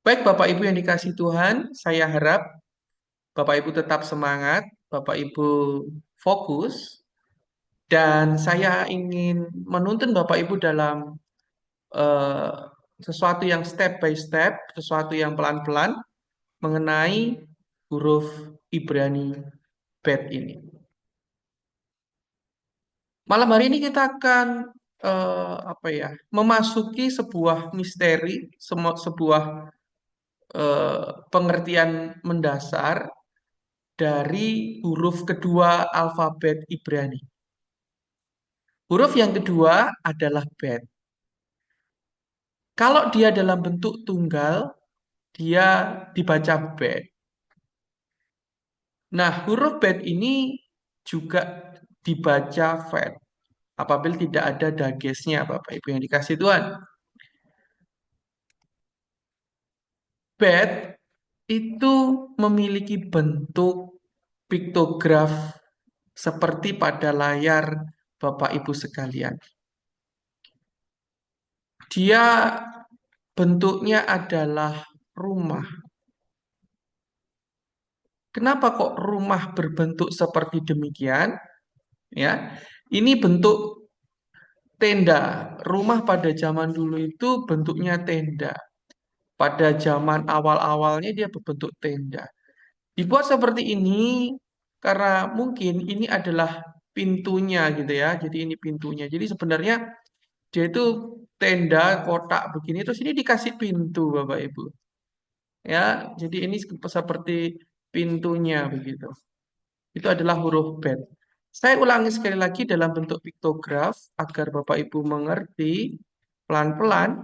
Baik, Bapak Ibu yang dikasih Tuhan, saya harap Bapak Ibu tetap semangat, Bapak Ibu fokus, dan saya ingin menuntun Bapak Ibu dalam eh, sesuatu yang step by step, sesuatu yang pelan-pelan mengenai huruf Ibrani Bet ini. Malam hari ini kita akan memasuki sebuah misteri, sebuah pengertian mendasar dari huruf kedua alfabet Ibrani. Huruf yang kedua adalah Bet. Kalau dia dalam bentuk tunggal, dia dibaca Bet. Nah, huruf Bet ini juga dibaca Vet. Apabila tidak ada dagesnya, Bapak Ibu yang dikasih Tuhan. Bet itu memiliki bentuk piktograf seperti pada layar Bapak Ibu sekalian. Dia bentuknya adalah rumah. Kenapa kok rumah berbentuk seperti demikian? Ya, ini bentuk tenda. Rumah pada zaman dulu itu bentuknya tenda. Pada zaman awal-awalnya dia berbentuk tenda. Dibuat seperti ini karena mungkin ini adalah pintunya gitu ya. Jadi ini pintunya. Jadi sebenarnya dia itu tenda kotak begini terus ini dikasih pintu Bapak Ibu. Ya, jadi ini seperti pintunya begitu. Itu adalah huruf Bet. Saya ulangi sekali lagi dalam bentuk piktograf agar Bapak Ibu mengerti pelan-pelan.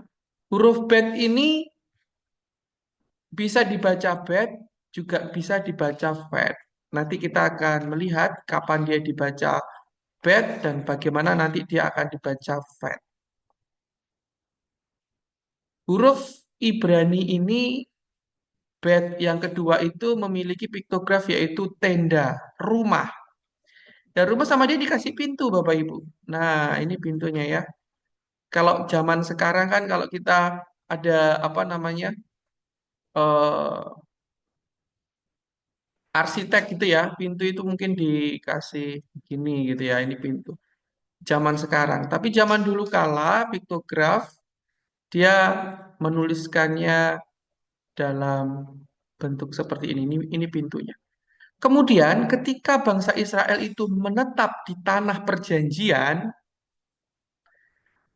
Huruf Bet ini bisa dibaca Bet, juga bisa dibaca Vet. Nanti kita akan melihat kapan dia dibaca Bet dan bagaimana nanti dia akan dibaca Vet. Huruf Ibrani ini Bet yang kedua itu memiliki piktograf yaitu tenda, rumah. Dan rumah sama dia dikasih pintu, Bapak Ibu. Nah, ini pintunya ya. Kalau zaman sekarang kan kalau kita ada apa namanya eh, arsitek gitu ya, pintu itu mungkin dikasih gini gitu ya, ini pintu. Zaman sekarang. Tapi zaman dulu kala piktograf dia menuliskannya dalam bentuk seperti ini. Ini pintunya. Kemudian ketika bangsa Israel itu menetap di tanah perjanjian,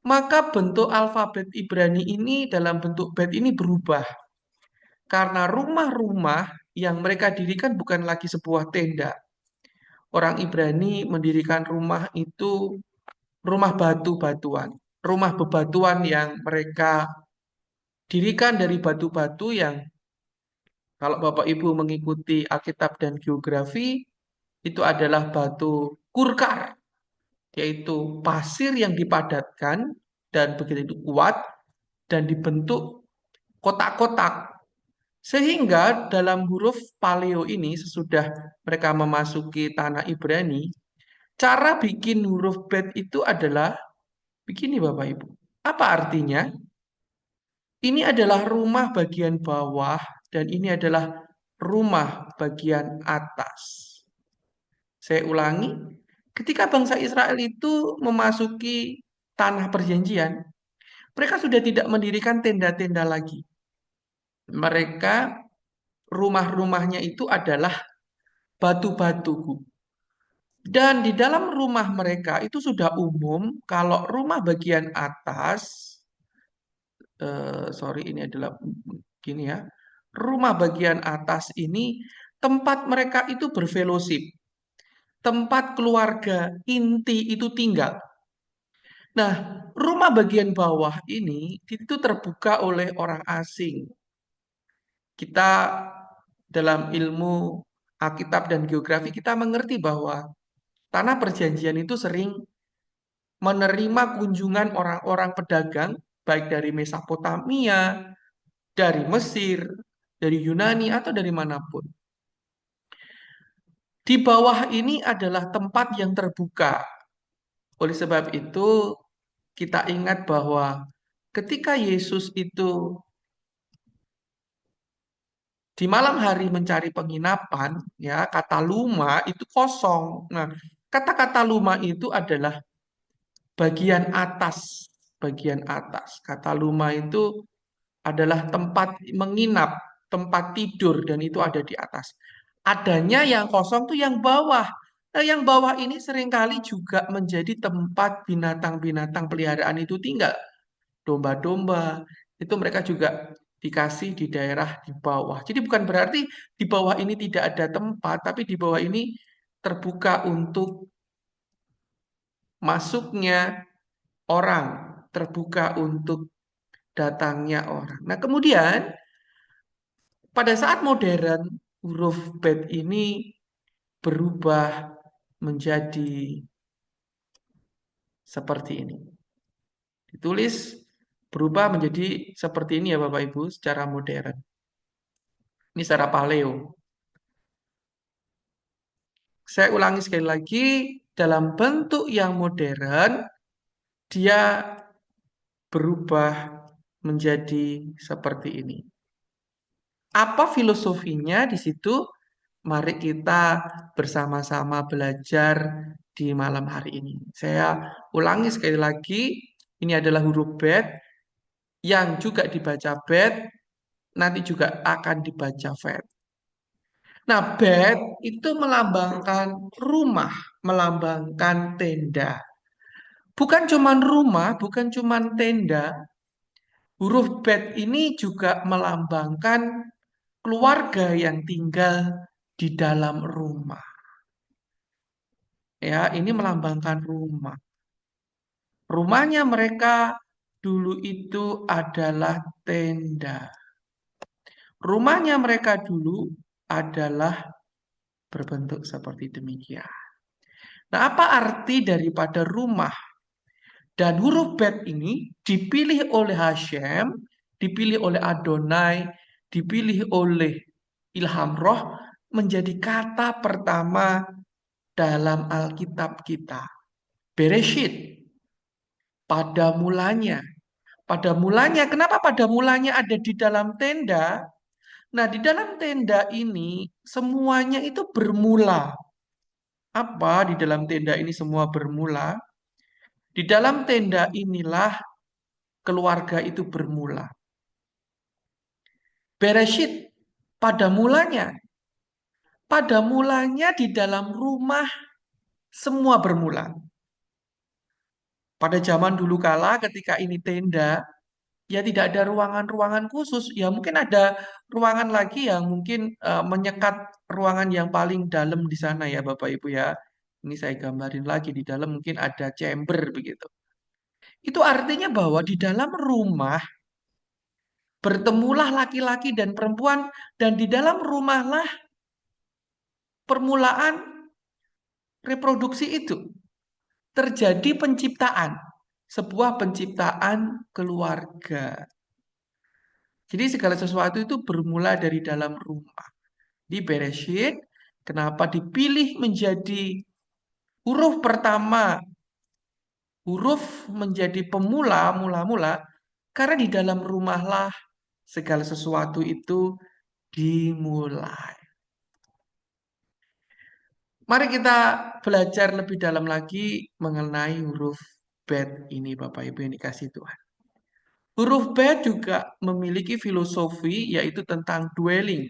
maka bentuk alfabet Ibrani ini dalam bentuk bet ini berubah. Karena rumah-rumah yang mereka dirikan bukan lagi sebuah tenda. Orang Ibrani mendirikan rumah itu rumah batu-batuan. Rumah bebatuan yang mereka dirikan dari batu-batu yang kalau Bapak Ibu mengikuti Alkitab dan geografi, itu adalah batu kurkar, yaitu pasir yang dipadatkan dan begitu kuat dan dibentuk kotak-kotak. Sehingga dalam huruf paleo ini sesudah mereka memasuki tanah Ibrani, cara bikin huruf bet itu adalah begini Bapak Ibu. Apa artinya? Ini adalah rumah bagian bawah dan ini adalah rumah bagian atas. Saya ulangi, ketika bangsa Israel itu memasuki tanah perjanjian, mereka sudah tidak mendirikan tenda-tenda lagi. Mereka rumah-rumahnya itu adalah batu-batu. Dan di dalam rumah mereka itu sudah umum kalau rumah bagian atas, sorry ini adalah gini ya, rumah bagian atas ini tempat mereka itu berfellowship, tempat keluarga inti itu tinggal. Nah, rumah bagian bawah ini itu terbuka oleh orang asing. Kita dalam ilmu Alkitab dan geografi kita mengerti bahwa tanah perjanjian itu sering menerima kunjungan orang-orang pedagang baik dari Mesopotamia, dari Mesir, dari Yunani atau dari manapun. Di bawah ini adalah tempat yang terbuka. Oleh sebab itu, kita ingat bahwa ketika Yesus itu Di malam hari mencari penginapan, ya kata luma itu kosong. Nah, kata-kata luma itu adalah bagian atas, bagian atas. Kata luma itu adalah tempat menginap, tempat tidur, dan itu ada di atas. Adanya yang kosong tuh yang bawah. Nah, yang bawah ini seringkali juga menjadi tempat binatang-binatang peliharaan itu tinggal. Domba-domba, itu mereka juga dikasih di daerah di bawah. Jadi bukan berarti di bawah ini tidak ada tempat, tapi di bawah ini terbuka untuk masuknya orang, terbuka untuk datangnya orang. Nah, kemudian pada saat modern, huruf Bet ini berubah menjadi seperti ini. Ditulis berubah menjadi seperti ini ya Bapak Ibu secara modern. Ini secara paleo. Saya ulangi sekali lagi, dalam bentuk yang modern, dia berubah menjadi seperti ini. Apa filosofinya di situ? Mari kita bersama-sama belajar di malam hari ini. Saya ulangi sekali lagi, ini adalah huruf Bet yang juga dibaca Bet, nanti juga akan dibaca Bet. Nah, Bet itu melambangkan rumah, melambangkan tenda. Bukan cuman rumah, bukan cuman tenda. Huruf Bet ini juga melambangkan keluarga yang tinggal di dalam rumah. Ya, ini melambangkan rumah. Rumahnya mereka dulu itu adalah tenda. Rumahnya mereka dulu adalah berbentuk seperti demikian. Nah, apa arti daripada rumah? Dan huruf Bet ini dipilih oleh Hashem, dipilih oleh Adonai, dipilih oleh Ilham Roh menjadi kata pertama dalam Alkitab kita. Bereshit, pada mulanya. Pada mulanya, kenapa pada mulanya ada di dalam tenda? Nah, di dalam tenda ini semuanya itu bermula. Apa di dalam tenda ini semua bermula? Di dalam tenda inilah keluarga itu bermula. Bereshit, pada mulanya. Pada mulanya di dalam rumah semua bermula. Pada zaman dulu kala ketika ini tenda, ya tidak ada ruangan-ruangan khusus. Ya mungkin ada ruangan lagi yang mungkin menyekat ruangan yang paling dalam di sana ya Bapak Ibu ya. Ini saya gambarin lagi di dalam mungkin ada chamber begitu. Itu artinya bahwa di dalam rumah bertemulah laki-laki dan perempuan dan di dalam rumahlah permulaan reproduksi itu. Terjadi penciptaan, sebuah penciptaan keluarga. Jadi segala sesuatu itu bermula dari dalam rumah. Di Bereshit, kenapa dipilih menjadi huruf pertama, huruf menjadi pemula, mula-mula, karena di dalam rumahlah segala sesuatu itu dimulai. Mari kita belajar lebih dalam lagi mengenai huruf Bet ini Bapak Ibu yang dikasih Tuhan. Huruf Bet juga memiliki filosofi yaitu tentang dwelling,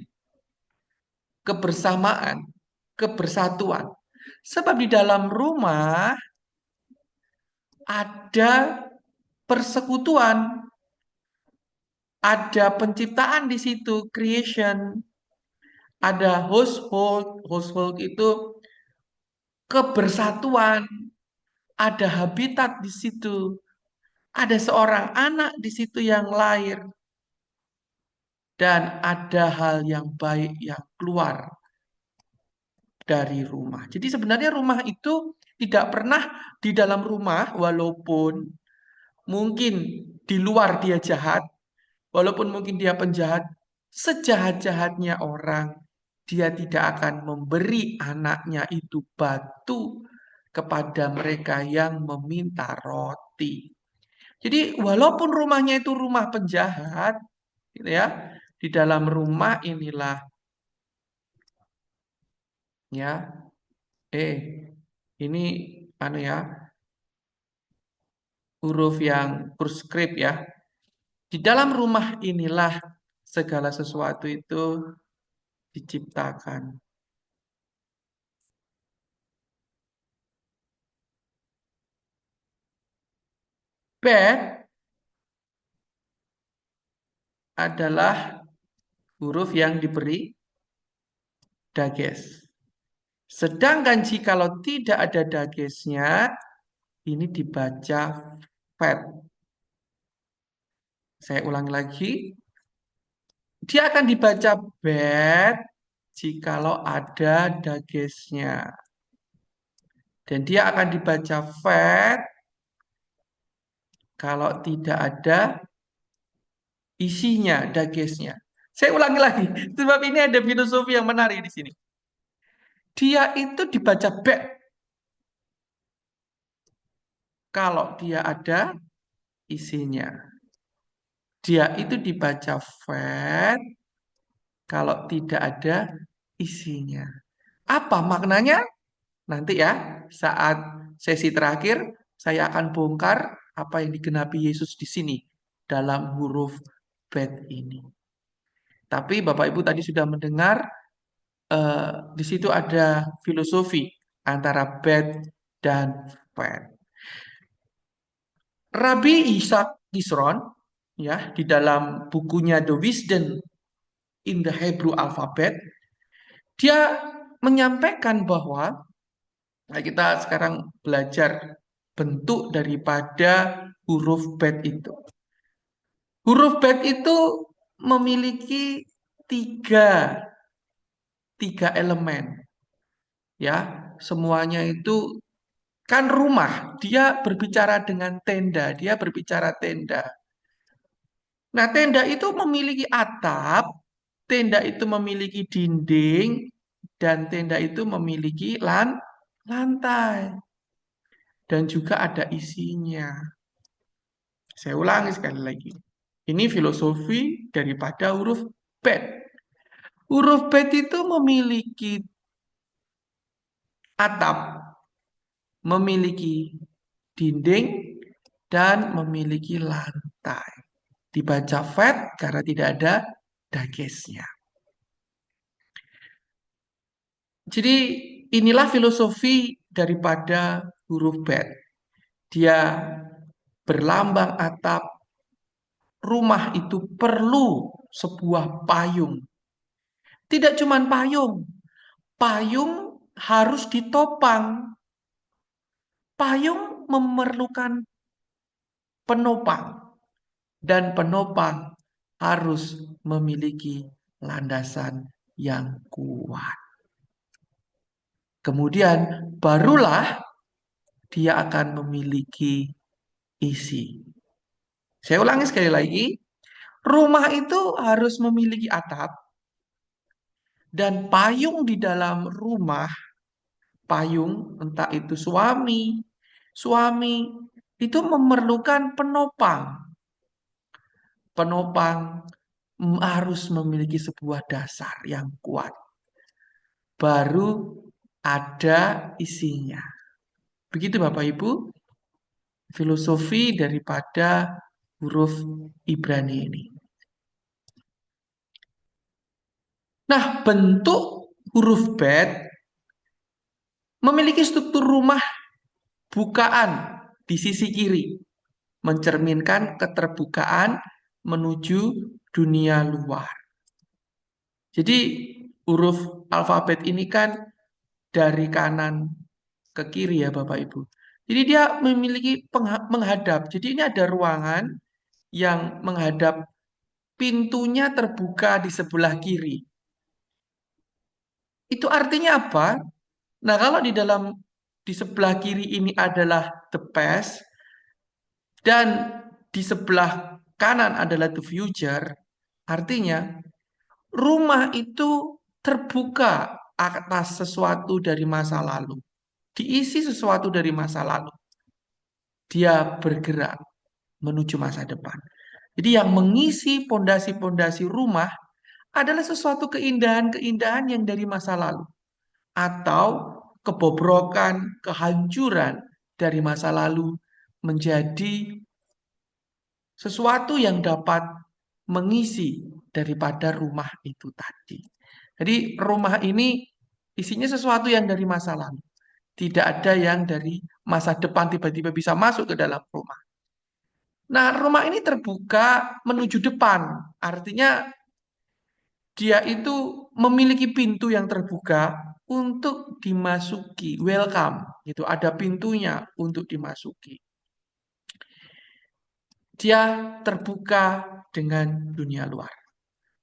kebersamaan, kebersatuan. Sebab di dalam rumah ada persekutuan, ada penciptaan di situ, creation, ada household, household itu kebersatuan, ada habitat di situ, ada seorang anak di situ yang lahir, dan ada hal yang baik yang keluar dari rumah. Jadi sebenarnya rumah itu tidak pernah di dalam rumah, walaupun mungkin di luar dia jahat, walaupun mungkin dia penjahat, sejahat-jahatnya orang, dia tidak akan memberi anaknya itu batu kepada mereka yang meminta roti. Jadi walaupun rumahnya itu rumah penjahat, gitu ya, Di dalam rumah inilah ya. Ini anu ya, huruf yang kursiv ya. Di dalam rumah inilah segala sesuatu itu diciptakan. Bet adalah huruf yang diberi dages. Sedangkan jikalau tidak ada dagesnya, ini dibaca fat. Saya ulangi lagi, dia akan dibaca bed jikalau ada dagesnya. Dan dia akan dibaca fat kalau tidak ada isinya, dagesnya. Saya ulangi lagi, sebab ini ada filosofi yang menarik di sini. Dia itu dibaca bed kalau dia ada isinya. Dia itu dibaca fat kalau tidak ada isinya. Apa maknanya? Nanti ya, saat sesi terakhir, saya akan bongkar apa yang digenapi Yesus di sini dalam huruf bet ini. Tapi Bapak Ibu tadi sudah mendengar di situ ada filosofi antara bet dan fen. Rabbi Ishak Disron ya di dalam bukunya The Wisdom in the Hebrew Alphabet dia menyampaikan bahwa nah, kita sekarang belajar bentuk daripada huruf bet itu. Huruf bet itu memiliki tiga, tiga elemen. Ya, semuanya itu kan rumah. Dia berbicara dengan tenda. Dia berbicara tenda. Nah, tenda itu memiliki atap, tenda itu memiliki dinding, dan tenda itu memiliki lantai. Dan juga ada isinya. Saya ulangi sekali lagi. Ini filosofi daripada huruf bet. Huruf bet itu memiliki atap, memiliki dinding, dan memiliki lantai. Dibaca fat karena tidak ada dagesnya. Jadi inilah filosofi daripada huruf bet. Dia berlambang atap. Rumah itu perlu sebuah payung. Tidak cuma payung. Payung harus ditopang. Payung memerlukan penopang. Dan penopang harus memiliki landasan yang kuat. Kemudian barulah dia akan memiliki isi. Saya ulangi sekali lagi. Rumah itu harus memiliki atap dan payung di dalam rumah, payung entah itu suami itu memerlukan penopang. Penopang harus memiliki sebuah dasar yang kuat. Baru ada isinya. Begitu Bapak Ibu, filosofi daripada huruf Ibrani ini. Nah, bentuk huruf bet memiliki struktur rumah bukaan di sisi kiri, mencerminkan keterbukaan menuju dunia luar. Jadi huruf alfabet ini kan dari kanan ke kiri ya Bapak Ibu. Jadi dia memiliki menghadap. Jadi ini ada ruangan yang menghadap, pintunya terbuka di sebelah kiri. Itu artinya apa? Nah, kalau di sebelah kiri ini adalah the past dan di sebelah kanan adalah the future, artinya rumah itu terbuka atas sesuatu dari masa lalu. Diisi sesuatu dari masa lalu. Dia bergerak menuju masa depan. Jadi yang mengisi pondasi-pondasi rumah adalah sesuatu keindahan-keindahan yang dari masa lalu atau kebobrokan, kehancuran dari masa lalu menjadi sesuatu yang dapat mengisi daripada rumah itu tadi. Jadi rumah ini isinya sesuatu yang dari masa lalu. Tidak ada yang dari masa depan tiba-tiba bisa masuk ke dalam rumah. Nah, rumah ini terbuka menuju depan. Artinya dia itu memiliki pintu yang terbuka untuk dimasuki. Welcome. Gitu. Ada pintunya untuk dimasuki. Dia terbuka dengan dunia luar.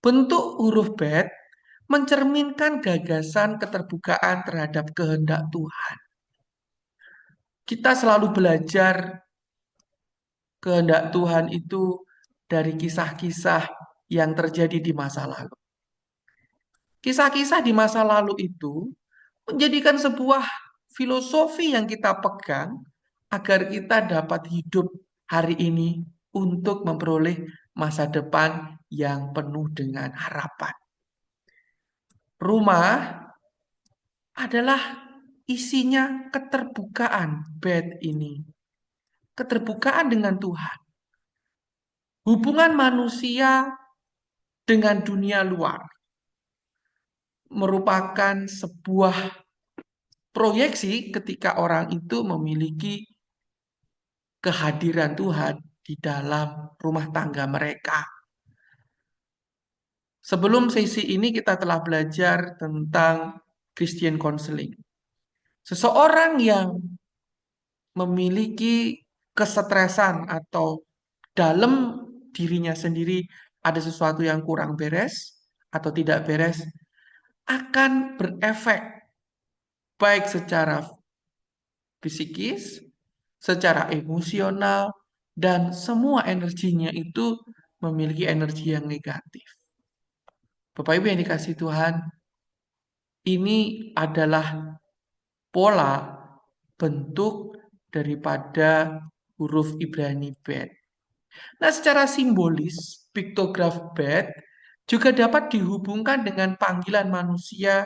Bentuk huruf Bet mencerminkan gagasan keterbukaan terhadap kehendak Tuhan. Kita selalu belajar kehendak Tuhan itu dari kisah-kisah yang terjadi di masa lalu. Kisah-kisah di masa lalu itu menjadikan sebuah filosofi yang kita pegang agar kita dapat hidup hari ini untuk memperoleh masa depan yang penuh dengan harapan. Rumah adalah isinya keterbukaan bed ini. Keterbukaan dengan Tuhan. Hubungan manusia dengan dunia luar merupakan sebuah proyeksi ketika orang itu memiliki kehadiran Tuhan di dalam rumah tangga mereka. Sebelum sesi ini kita telah belajar tentang Christian counseling. Seseorang yang memiliki kesetresan atau dalam dirinya sendiri ada sesuatu yang kurang beres atau tidak beres, akan berefek baik secara psikis, secara emosional, dan semua energinya itu memiliki energi yang negatif. Bapak Ibu yang dikasih Tuhan, ini adalah pola bentuk daripada huruf Ibrani Bet. Nah, secara simbolis, piktograf Bet juga dapat dihubungkan dengan panggilan manusia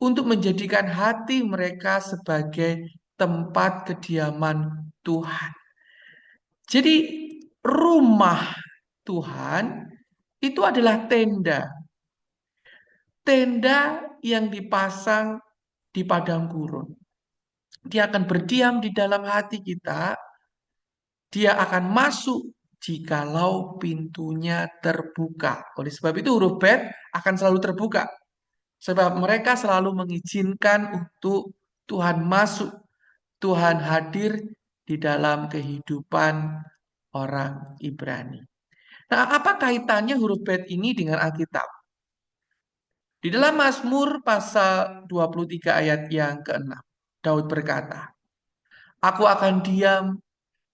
untuk menjadikan hati mereka sebagai tempat kediaman Tuhan. Jadi, rumah Tuhan itu adalah tenda. Tenda yang dipasang di padang gurun. Dia akan berdiam di dalam hati kita. Dia akan masuk jikalau pintunya terbuka. Oleh sebab itu huruf Bet akan selalu terbuka. Sebab mereka selalu mengizinkan untuk Tuhan masuk, Tuhan hadir di dalam kehidupan orang Ibrani. Nah, apa kaitannya huruf Bet ini dengan Alkitab? Di dalam Mazmur pasal 23 ayat yang ke-6, Daud berkata, "Aku akan diam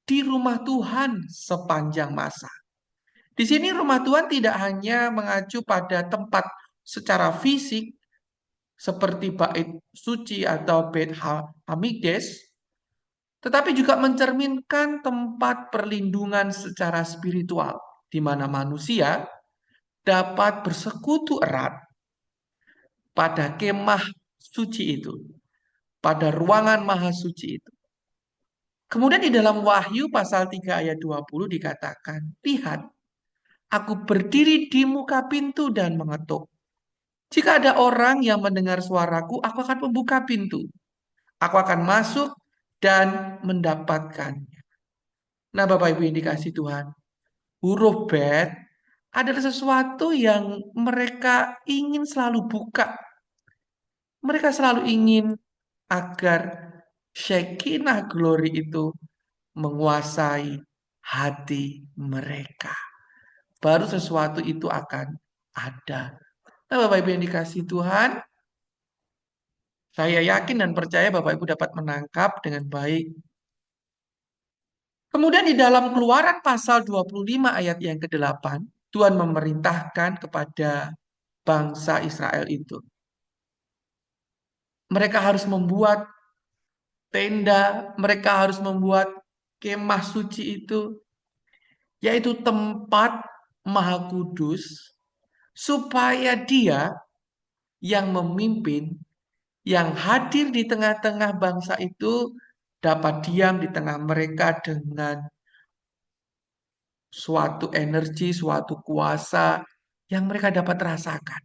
di rumah Tuhan sepanjang masa." Di sini rumah Tuhan tidak hanya mengacu pada tempat secara fisik seperti bait suci atau Beit Hamikdash, tetapi juga mencerminkan tempat perlindungan secara spiritual di mana manusia dapat bersekutu erat pada kemah suci itu, pada ruangan maha suci itu. Kemudian di dalam Wahyu pasal 3 ayat 20 dikatakan, "Lihat, aku berdiri di muka pintu dan mengetuk. Jika ada orang yang mendengar suaraku, aku akan membuka pintu. Aku akan masuk dan mendapatkannya." Nah, Bapak Ibu yang dikasih Tuhan, huruf Bet adalah sesuatu yang mereka ingin selalu buka. Mereka selalu ingin agar Shekinah glory itu menguasai hati mereka. Baru sesuatu itu akan ada. Nah, Bapak Ibu yang dikasih Tuhan, saya yakin dan percaya Bapak Ibu dapat menangkap dengan baik. Kemudian di dalam Keluaran pasal 25 ayat yang ke-8, Tuhan memerintahkan kepada bangsa Israel itu. Mereka harus membuat tenda, mereka harus membuat kemah suci itu, yaitu tempat maha kudus, supaya dia yang memimpin, yang hadir di tengah-tengah bangsa itu dapat diam di tengah mereka dengan suatu energi, suatu kuasa yang mereka dapat rasakan.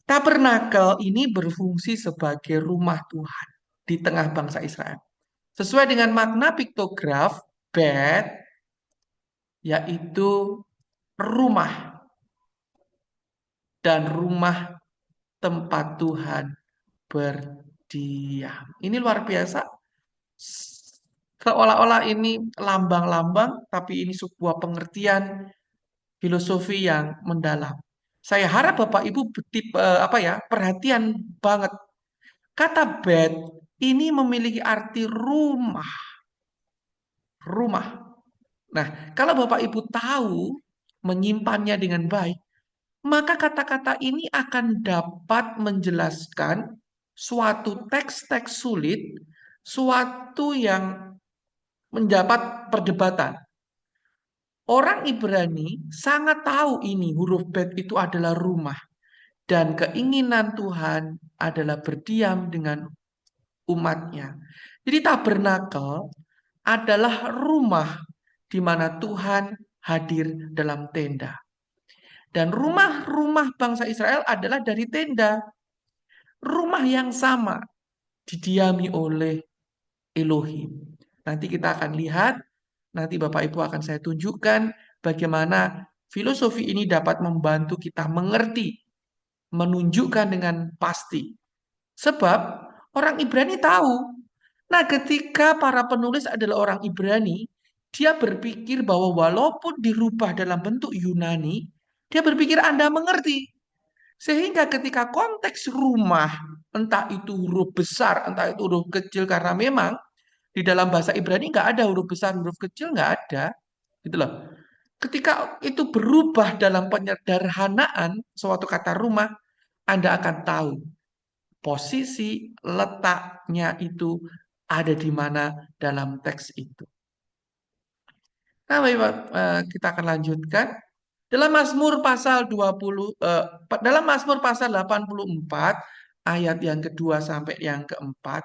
Tabernakel ini berfungsi sebagai rumah Tuhan di tengah bangsa Israel. Sesuai dengan makna piktograf, Bet yaitu rumah dan rumah tempat Tuhan berdiam. Ini luar biasa. Seolah-olah ini lambang-lambang, tapi ini sebuah pengertian filosofi yang mendalam. Saya harap Bapak Ibu perhatian banget. Kata bed ini memiliki arti rumah, rumah. Nah, kalau Bapak Ibu tahu menyimpannya dengan baik, maka kata-kata ini akan dapat menjelaskan suatu teks-teks sulit, suatu yang mendapat perdebatan. Orang Ibrani sangat tahu ini huruf bet itu adalah rumah. Dan keinginan Tuhan adalah berdiam dengan umatnya. Jadi tabernakel adalah rumah di mana Tuhan hadir dalam tenda. Dan rumah-rumah bangsa Israel adalah dari tenda. Rumah yang sama didiami oleh Elohim. Nanti kita akan lihat, nanti Bapak Ibu akan saya tunjukkan bagaimana filosofi ini dapat membantu kita mengerti, menunjukkan dengan pasti. Sebab orang Ibrani tahu. Nah, ketika para penulis adalah orang Ibrani, dia berpikir bahwa walaupun dirubah dalam bentuk Yunani, dia berpikir Anda mengerti. Sehingga ketika konteks rumah, entah itu huruf besar, entah itu huruf kecil, karena memang di dalam bahasa Ibrani nggak ada huruf besar, huruf kecil nggak ada, gitu loh. Ketika itu berubah dalam penyederhanaan suatu kata rumah, Anda akan tahu posisi letaknya itu ada di mana dalam teks itu. Nah, baik, kita akan lanjutkan. Dalam Mazmur pasal 20 dalam Mazmur pasal 84 ayat yang kedua sampai yang keempat,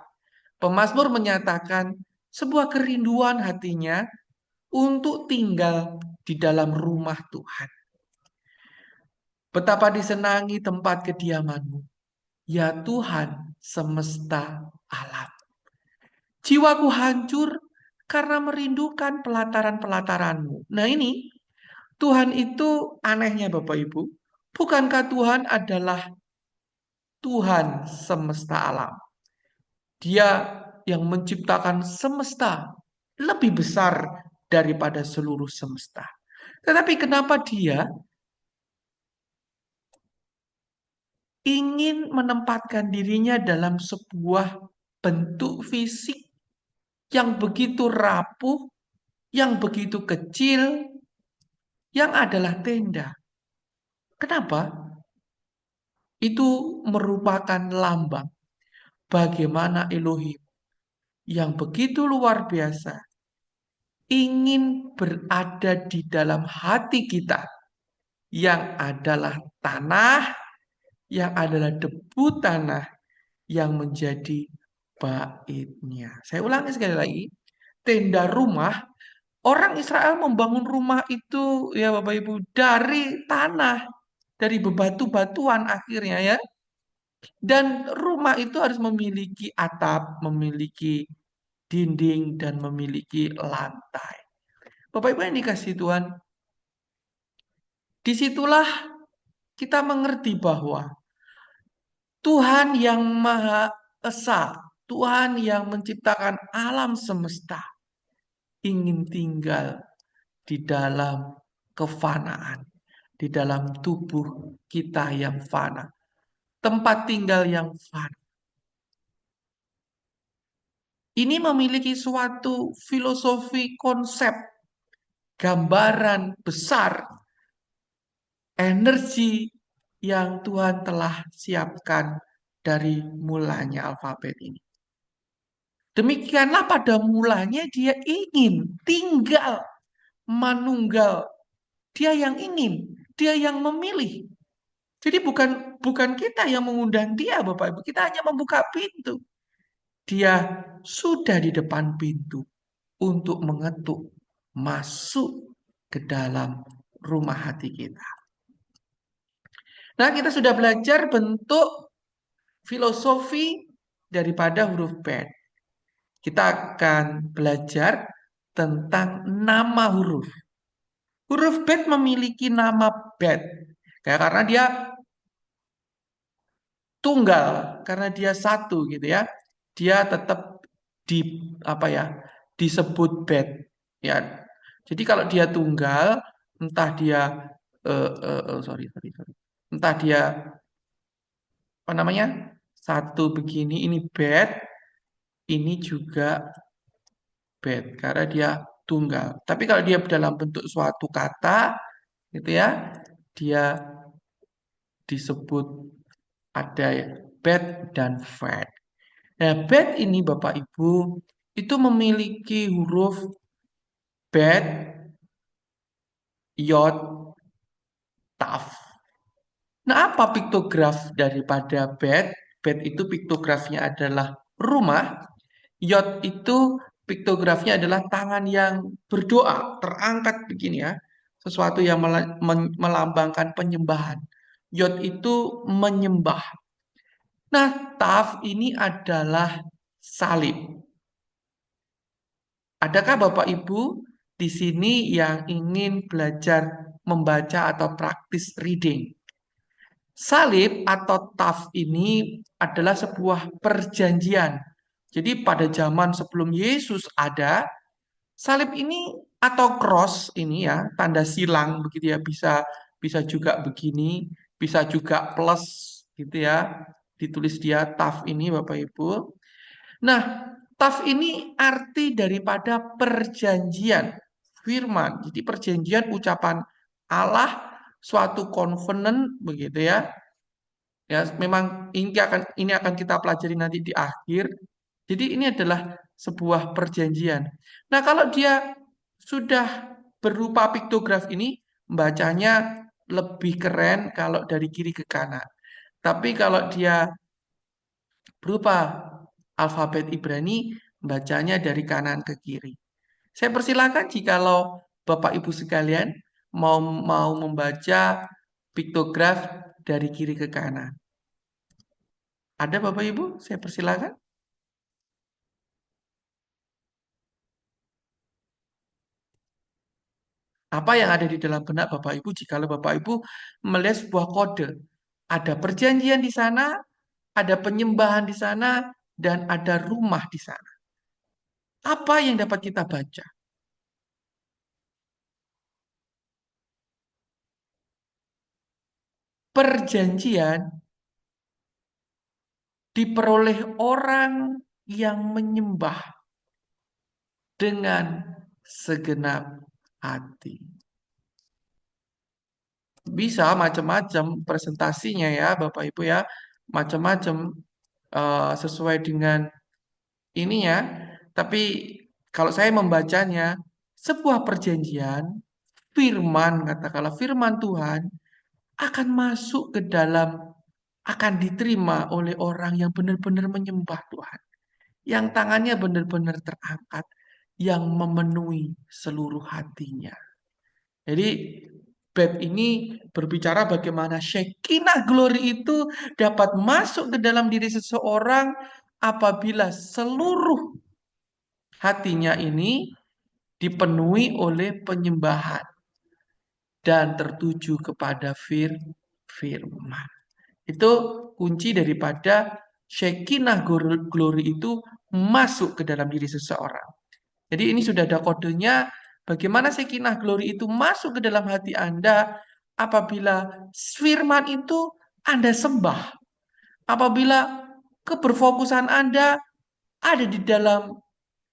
pemazmur menyatakan sebuah kerinduan hatinya untuk tinggal di dalam rumah Tuhan. Betapa disenangi tempat kediamanmu, ya Tuhan semesta alam. Jiwaku hancur karena merindukan pelataran-pelataranmu. Nah ini, Tuhan itu anehnya Bapak Ibu. Bukankah Tuhan adalah Tuhan semesta alam? Dia yang menciptakan semesta lebih besar daripada seluruh semesta. Tetapi kenapa dia ingin menempatkan dirinya dalam sebuah bentuk fisik yang begitu rapuh, yang begitu kecil, yang adalah tenda? Kenapa? Itu merupakan lambang bagaimana Elohim yang begitu luar biasa ingin berada di dalam hati kita yang adalah tanah, yang adalah debu tanah yang menjadi baitnya. Saya ulangi sekali lagi, tenda rumah, orang Israel membangun rumah itu ya Bapak Ibu dari tanah, dari bebatu-batuan akhirnya ya. Dan rumah itu harus memiliki atap, memiliki dinding, dan memiliki lantai. Bapak Ibu yang dikasih Tuhan, disitulah kita mengerti bahwa Tuhan yang Maha Esa, Tuhan yang menciptakan alam semesta, ingin tinggal di dalam kefanaan, di dalam tubuh kita yang fana, tempat tinggal yang fana. Ini memiliki suatu filosofi konsep, gambaran besar, energi yang Tuhan telah siapkan dari mulanya alfabet ini. Demikianlah pada mulanya dia ingin tinggal manunggal. Dia yang ingin, dia yang memilih. Jadi bukan bukan kita yang mengundang dia, Bapak Ibu. Kita hanya membuka pintu. Dia sudah di depan pintu untuk mengetuk masuk ke dalam rumah hati kita. Nah, kita sudah belajar bentuk filosofi daripada huruf Bet. Kita akan belajar tentang nama huruf. Huruf Bet memiliki nama Bet. Karena dia tunggal, karena dia satu gitu ya. Dia tetap di apa ya? Disebut Bet ya. Jadi kalau dia tunggal, entah dia sorry. Entah dia apa namanya? Satu begini ini Bet, ini juga Bet karena dia tunggal. Tapi kalau dia dalam bentuk suatu kata gitu ya, dia disebut ada bed dan fat. Nah, bed ini Bapak Ibu itu memiliki huruf bed, yod, taf. Nah, apa piktograf daripada bed? Bed itu piktografnya adalah rumah. Yod itu piktografnya adalah tangan yang berdoa, terangkat begini ya. Sesuatu yang melambangkan penyembahan. Yod itu menyembah. Nah, taf ini adalah salib. Adakah Bapak Ibu di sini yang ingin belajar membaca atau praktis reading? Salib atau taf ini adalah sebuah perjanjian. Jadi pada zaman sebelum Yesus ada, salib ini atau cross ini ya, tanda silang begitu ya, bisa bisa juga begini, bisa juga plus gitu ya. Ditulis dia taf ini Bapak Ibu. Nah, taf ini arti daripada perjanjian, firman. Jadi perjanjian ucapan Allah, suatu covenant begitu ya. Ya, memang ini akan kita pelajari nanti di akhir. Jadi ini adalah sebuah perjanjian. Nah, kalau dia sudah berupa piktograf ini, bacanya lebih keren kalau dari kiri ke kanan. Tapi kalau dia berupa alfabet Ibrani, bacanya dari kanan ke kiri. Saya persilakan jikalau Bapak Ibu sekalian mau membaca piktograf dari kiri ke kanan. Ada Bapak Ibu? Saya persilakan. Apa yang ada di dalam benak Bapak Ibu jikalau Bapak Ibu melihat sebuah kode? Ada perjanjian di sana, ada penyembahan di sana, dan ada rumah di sana. Apa yang dapat kita baca? Perjanjian diperoleh orang yang menyembah dengan segenap hati. Bisa macam-macam presentasinya ya Bapak Ibu ya, macam-macam sesuai dengan ininya. Tapi kalau saya membacanya, sebuah perjanjian, firman, katakanlah firman Tuhan, akan masuk ke dalam, akan diterima oleh orang yang benar-benar menyembah Tuhan. Yang tangannya benar-benar terangkat, yang memenuhi seluruh hatinya. Jadi bab ini berbicara bagaimana Shekinah glory itu dapat masuk ke dalam diri seseorang apabila seluruh hatinya ini dipenuhi oleh penyembahan dan tertuju kepada firman. Itu kunci daripada Shekinah glory itu masuk ke dalam diri seseorang. Jadi ini sudah ada kodenya bagaimana Shekinah glory itu masuk ke dalam hati Anda apabila firman itu Anda sembah. Apabila keberfokusan Anda ada di dalam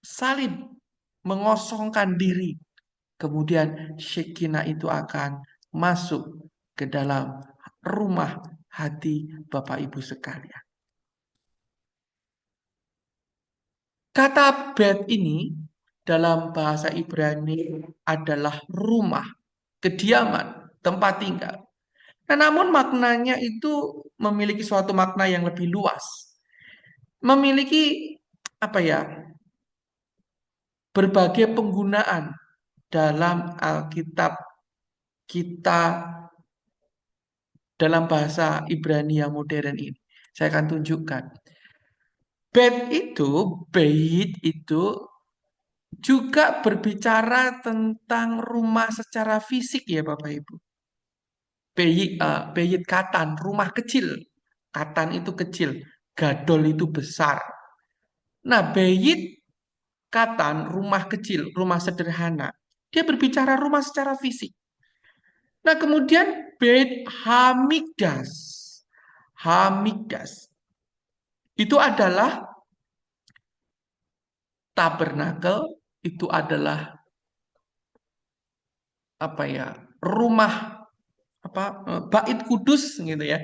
salib mengosongkan diri. Kemudian Shekinah itu akan masuk ke dalam rumah hati Bapak Ibu sekalian. Kata bed ini dalam bahasa Ibrani adalah rumah, kediaman, tempat tinggal. Nah, namun maknanya itu memiliki suatu makna yang lebih luas. Memiliki apa ya? Berbagai penggunaan dalam Alkitab kita dalam bahasa Ibrani yang modern ini. Saya akan tunjukkan. Bait itu juga berbicara tentang rumah secara fisik ya Bapak Ibu. Beit katan, rumah kecil. Katan itu kecil, gadol itu besar. Nah, beit katan, rumah kecil, rumah sederhana. Dia berbicara rumah secara fisik. Nah, kemudian bait hamikdas. Hamikdas itu adalah tabernakel, itu adalah apa ya? Rumah apa? Bait kudus gitu ya.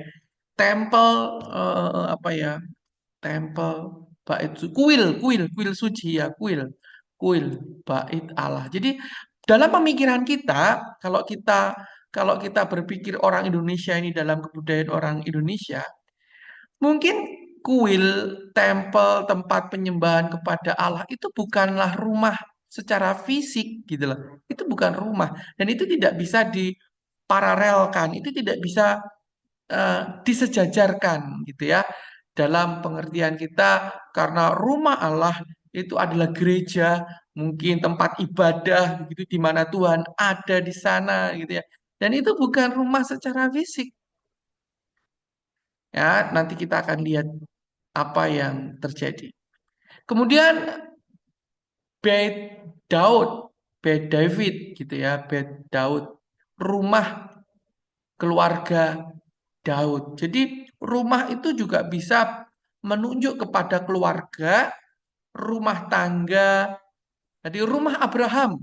Tempel apa ya? Tempel bait kuil suci ya, kuil bait Allah. Jadi dalam pemikiran kita, kalau kita berpikir orang Indonesia ini dalam kebudayaan orang Indonesia, mungkin kuil, tempel, tempat penyembahan kepada Allah itu bukanlah rumah secara fisik gitu loh. Itu bukan rumah dan itu tidak bisa diparalelkan, itu tidak bisa disejajarkan gitu ya. Dalam pengertian kita karena rumah Allah itu adalah gereja, mungkin tempat ibadah gitu di mana Tuhan ada di sana gitu ya. Dan itu bukan rumah secara fisik. Ya, nanti kita akan lihat apa yang terjadi. Kemudian Bait Daud, Bait David gitu ya, Bait Daud, rumah keluarga Daud. Jadi rumah itu juga bisa menunjuk kepada keluarga, rumah tangga. Jadi rumah Abraham.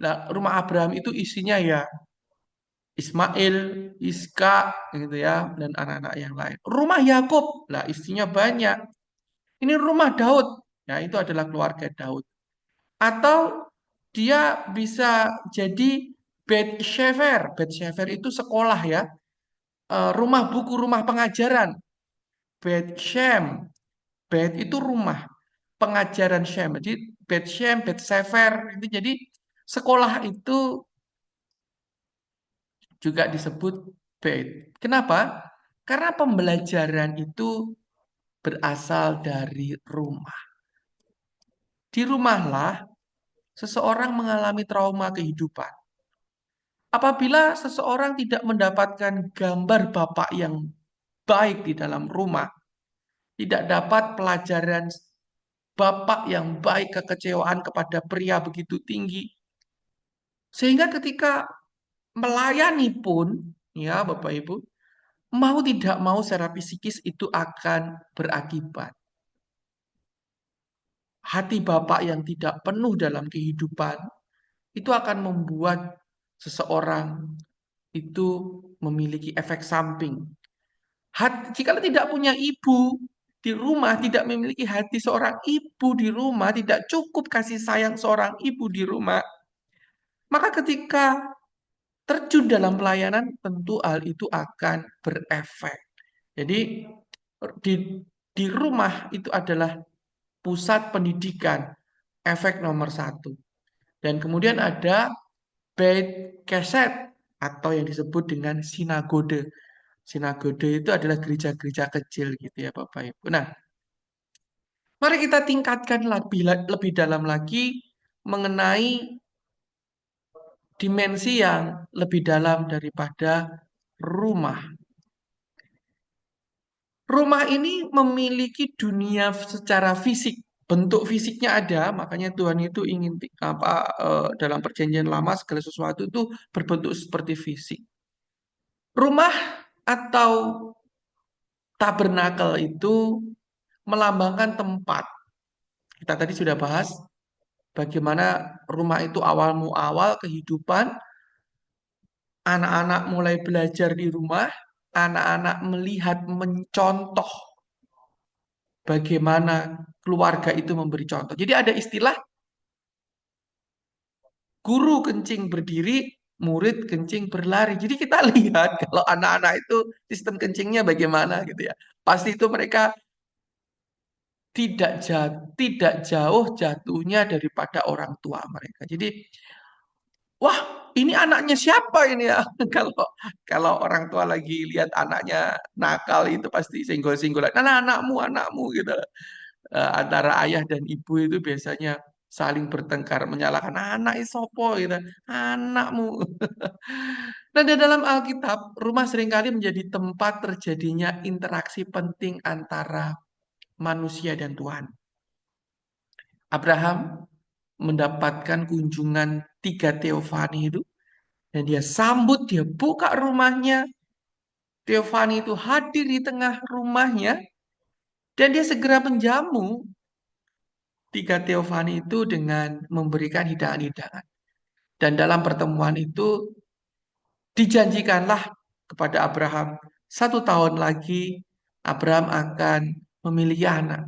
Nah, rumah Abraham itu isinya ya Ismail, Iska gitu ya, dan anak-anak yang lain. Rumah Yakub, lah isinya banyak. Ini rumah Daud. Ya, itu adalah keluarga Daud. Atau dia bisa jadi Beth Shefer. Beth Shefer itu sekolah ya. Rumah buku, rumah pengajaran. Beth Shem. Beth itu rumah. Pengajaran Shem. Jadi Beth Shem, Beth Shefer. Itu jadi sekolah itu juga disebut Beth. Kenapa? Karena pembelajaran itu berasal dari rumah. Di rumahlah seseorang mengalami trauma kehidupan. Apabila seseorang tidak mendapatkan gambar bapak yang baik di dalam rumah, tidak dapat pelajaran bapak yang baik, kekecewaan kepada pria begitu tinggi, sehingga ketika melayani pun, ya Bapak Ibu, mau tidak mau secara psikis itu akan berakibat. Hati bapak yang tidak penuh dalam kehidupan, itu akan membuat seseorang itu memiliki efek samping. Jika tidak punya ibu di rumah, tidak memiliki hati seorang ibu di rumah, tidak cukup kasih sayang seorang ibu di rumah, maka ketika terjun dalam pelayanan, tentu hal itu akan berefek. Jadi di di rumah itu adalah pusat pendidikan, efek nomor satu. Dan kemudian ada Beit Keset atau yang disebut dengan sinagode. Sinagode itu adalah gereja-gereja kecil gitu ya Bapak Ibu. Nah, mari kita tingkatkan lebih dalam lagi mengenai dimensi yang lebih dalam daripada rumah. Rumah ini memiliki dunia secara fisik. Bentuk fisiknya ada, makanya Tuhan itu ingin dalam perjanjian lama segala sesuatu itu berbentuk seperti fisik. Rumah atau tabernakel itu melambangkan tempat. Kita tadi sudah bahas bagaimana rumah itu awal muawal kehidupan, anak-anak mulai belajar di rumah, anak-anak melihat mencontoh bagaimana keluarga itu memberi contoh. Jadi ada istilah guru kencing berdiri, murid kencing berlari. Jadi kita lihat kalau anak-anak itu sistem kencingnya bagaimana gitu ya. Pasti itu mereka tidak jauh jatuhnya daripada orang tua mereka. Jadi, wah, ini anaknya siapa ini ya? Kalau kalau orang tua lagi lihat anaknya nakal itu pasti senggol-senggolan. Nah, anakmu, anakmu gitu. Antara ayah dan ibu itu biasanya saling bertengkar menyalahkan anak isopo gitu. Anakmu. Nah, di dalam Alkitab, rumah seringkali menjadi tempat terjadinya interaksi penting antara manusia dan Tuhan. Abraham mendapatkan kunjungan tiga teofani itu, dan dia sambut, dia buka rumahnya. Teofani itu hadir di tengah rumahnya, dan dia segera menjamu tiga teofani itu dengan memberikan hidangan-hidangan. Dan dalam pertemuan itu dijanjikanlah kepada Abraham 1 tahun lagi Abraham akan memiliki anak.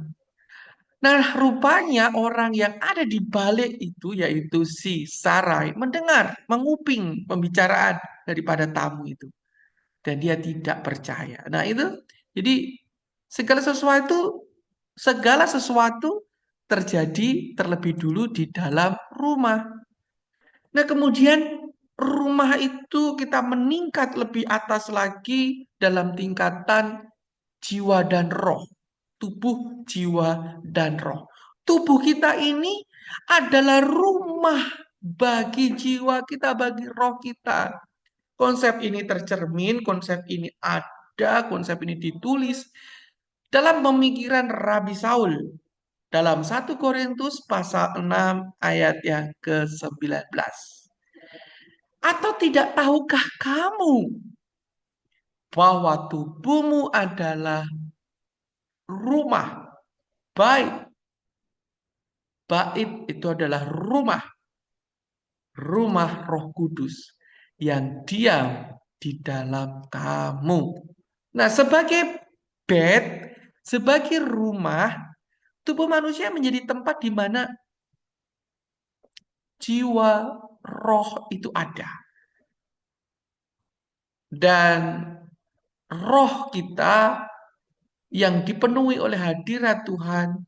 Nah, rupanya orang yang ada di balik itu, yaitu si Sarai, mendengar, menguping pembicaraan daripada tamu itu. Dan dia tidak percaya. Nah, itu, jadi segala sesuatu, segala sesuatu terjadi terlebih dulu di dalam rumah. Nah, kemudian rumah itu kita meningkat lebih atas lagi dalam tingkatan jiwa dan roh. Tubuh, jiwa, dan roh. Tubuh kita ini adalah rumah bagi jiwa kita, bagi roh kita. Konsep ini tercermin, konsep ini ada, konsep ini ditulis dalam pemikiran Rabi Saul dalam 1 Korintus pasal 6 ayat yang ke-19. Atau tidak tahukah kamu bahwa tubuhmu adalah rumah bait. Bait itu adalah rumah Roh Kudus yang diam di dalam kamu. Nah, sebagai bed, sebagai rumah, tubuh manusia menjadi tempat di mana jiwa, roh itu ada. Dan roh kita yang dipenuhi oleh hadirat Tuhan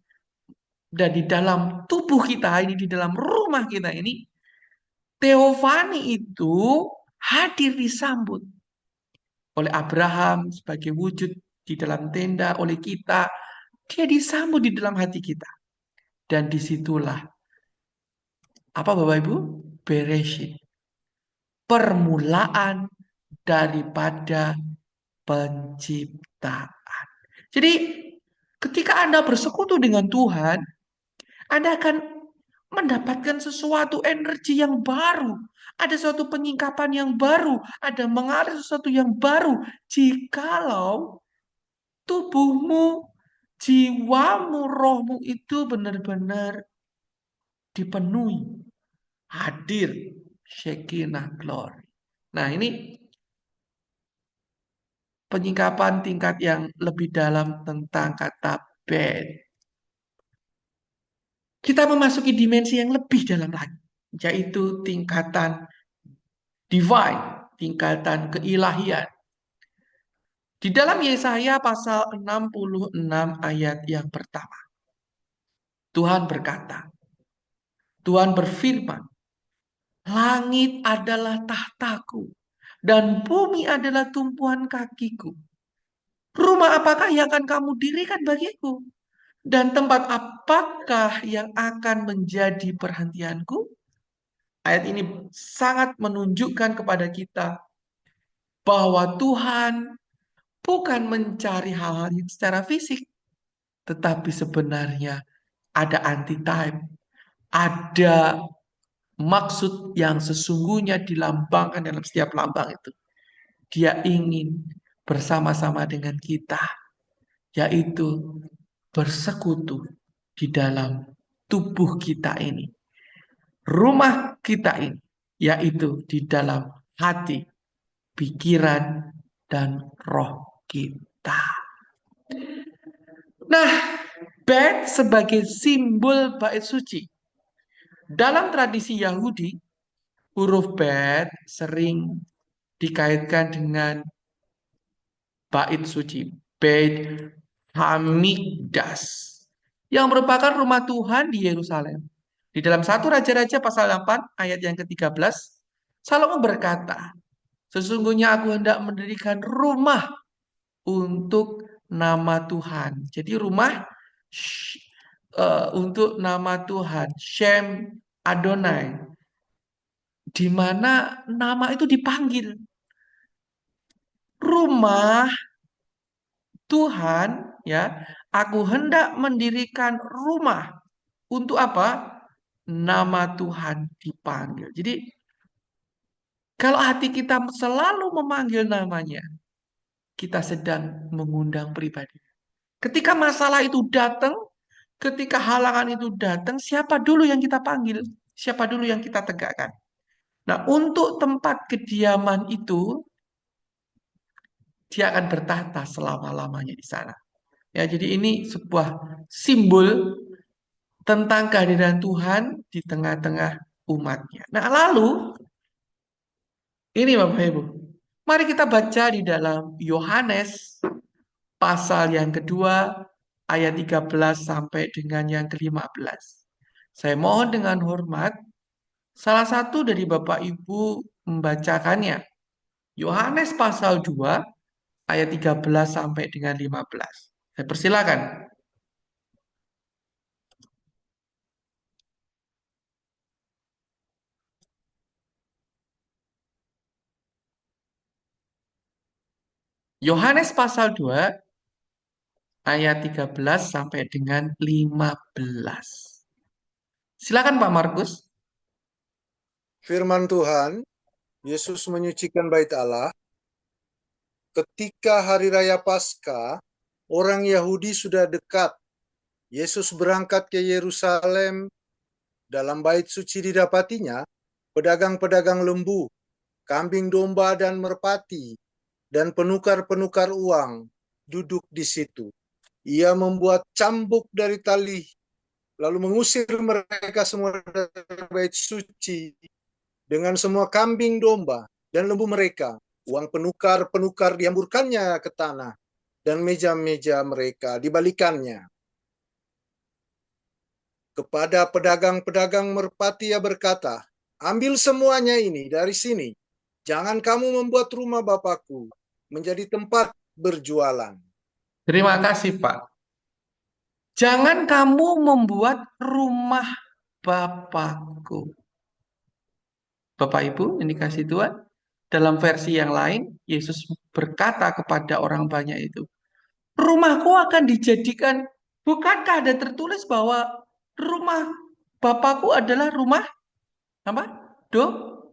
dan di dalam tubuh kita ini, di dalam rumah kita ini, teofani itu hadir disambut oleh Abraham sebagai wujud di dalam tenda oleh kita. Dia disambut di dalam hati kita. Dan disitulah, apa Bapak Ibu? Bereshit. Permulaan daripada penciptaan. Jadi ketika Anda bersekutu dengan Tuhan, Anda akan mendapatkan sesuatu energi yang baru. Ada suatu penyingkapan yang baru. Ada mengalir sesuatu yang baru. Jikalau tubuhmu, jiwamu, rohmu itu benar-benar dipenuhi. Hadir Shekinah Glory. Nah, ini penyingkapan tingkat yang lebih dalam tentang kata bed. Kita memasuki dimensi yang lebih dalam lagi, yaitu tingkatan divine, tingkatan keilahian. Di dalam Yesaya pasal 66 ayat yang pertama, Tuhan berkata, Tuhan berfirman, langit adalah tahtaku, dan bumi adalah tumpuan kakiku. Rumah apakah yang akan kamu dirikan bagiku? Dan tempat apakah yang akan menjadi perhentianku? Ayat ini sangat menunjukkan kepada kita bahwa Tuhan bukan mencari hal-hal yang secara fisik, tetapi sebenarnya ada anti-type, ada maksud yang sesungguhnya dilambangkan dalam setiap lambang itu. Dia ingin bersama-sama dengan kita, yaitu bersekutu di dalam tubuh kita ini, rumah kita ini, yaitu di dalam hati, pikiran, dan roh kita. Nah, bed sebagai simbol bait suci. Dalam tradisi Yahudi, huruf bet sering dikaitkan dengan bait suci, Bait Hamikdas, yang merupakan rumah Tuhan di Yerusalem. Di dalam satu Raja-Raja pasal 8 ayat yang ke-13, Salomo berkata, sesungguhnya aku hendak mendirikan rumah untuk nama Tuhan. Jadi rumah untuk nama Tuhan, Shem Adonai, di mana nama itu dipanggil. Rumah Tuhan, ya, aku hendak mendirikan rumah untuk apa? Nama Tuhan dipanggil. Jadi kalau hati kita selalu memanggil namanya, kita sedang mengundang pribadi. Ketika masalah itu datang, ketika halangan itu datang, siapa dulu yang kita panggil? Siapa dulu yang kita tegakkan? Nah, untuk tempat kediaman itu, dia akan bertahta selama-lamanya di sana. Ya, jadi ini sebuah simbol tentang kehadiran Tuhan di tengah-tengah umatnya. Nah, lalu ini Bapak Ibu, mari kita baca di dalam Yohanes pasal yang kedua ayat 13 sampai dengan yang ke-15. Saya mohon dengan hormat salah satu dari Bapak Ibu membacakannya. Yohanes pasal 2 ayat 13 sampai dengan 15. Saya persilakan. Yohanes pasal 2 ayat 13 sampai dengan 15. Silakan Pak Markus. Firman Tuhan, Yesus menyucikan bait Allah. Ketika hari raya Paskah, orang Yahudi sudah dekat. Yesus berangkat ke Yerusalem. Dalam bait suci didapatinya pedagang-pedagang lembu, kambing domba dan merpati, dan penukar-penukar uang duduk di situ. Ia membuat cambuk dari tali, lalu mengusir mereka semua dari bait suci dengan semua kambing domba dan lembu mereka. Uang penukar-penukar dihamburkannya ke tanah, dan meja-meja mereka dibalikannya. Kepada pedagang-pedagang merpati ia berkata, ambil semuanya ini dari sini. Jangan kamu membuat rumah Bapakku menjadi tempat berjualan. Terima kasih Pak. Jangan kamu membuat rumah Bapakku. Bapak Ibu, ini kasih Tuhan. Dalam versi yang lain, Yesus berkata kepada orang banyak itu, rumahku akan dijadikan, bukankah ada tertulis bahwa rumah Bapakku adalah rumah apa? Do,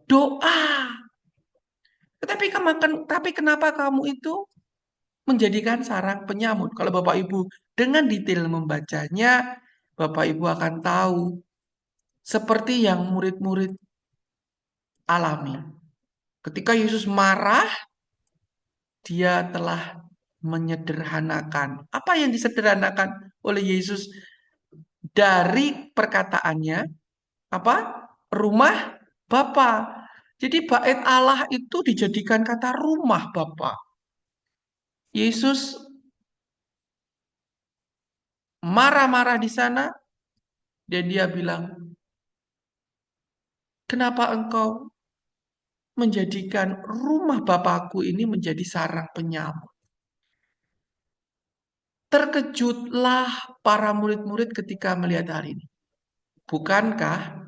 doa. Tapi kenapa kamu itu menjadikan sarang penyamut? Kalau Bapak Ibu dengan detail membacanya, Bapak Ibu akan tahu seperti yang murid-murid alami. Ketika Yesus marah, dia telah menyederhanakan. Apa yang disederhanakan oleh Yesus dari perkataannya? Apa? Rumah Bapa. Jadi bait Allah itu dijadikan kata rumah Bapa. Yesus marah-marah di sana dan dia bilang, kenapa engkau menjadikan rumah Bapakku ini menjadi sarang penyamut? Terkejutlah para murid-murid ketika melihat hal ini. Bukankah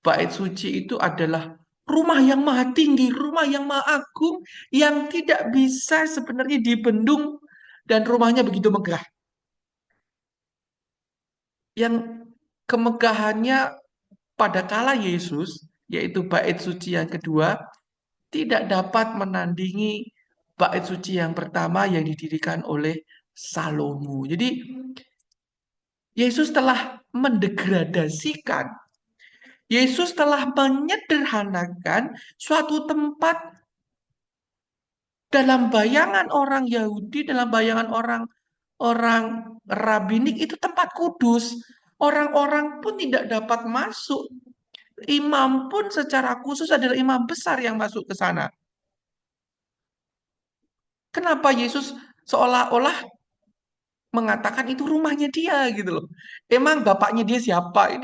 bait suci itu adalah rumah yang maha tinggi, rumah yang maha agung, yang tidak bisa sebenarnya dibendung dan rumahnya begitu megah. Yang kemegahannya pada kala Yesus, yaitu bait suci yang kedua, tidak dapat menandingi bait suci yang pertama yang didirikan oleh Salomo. Jadi Yesus telah mendegradasikan, Yesus telah menyederhanakan suatu tempat dalam bayangan orang Yahudi, dalam bayangan orang rabbinik itu tempat kudus. Orang-orang pun tidak dapat masuk. Imam pun secara khusus adalah imam besar yang masuk ke sana. Kenapa Yesus seolah-olah mengatakan itu rumahnya dia gitu loh. Emang bapaknya dia siapa?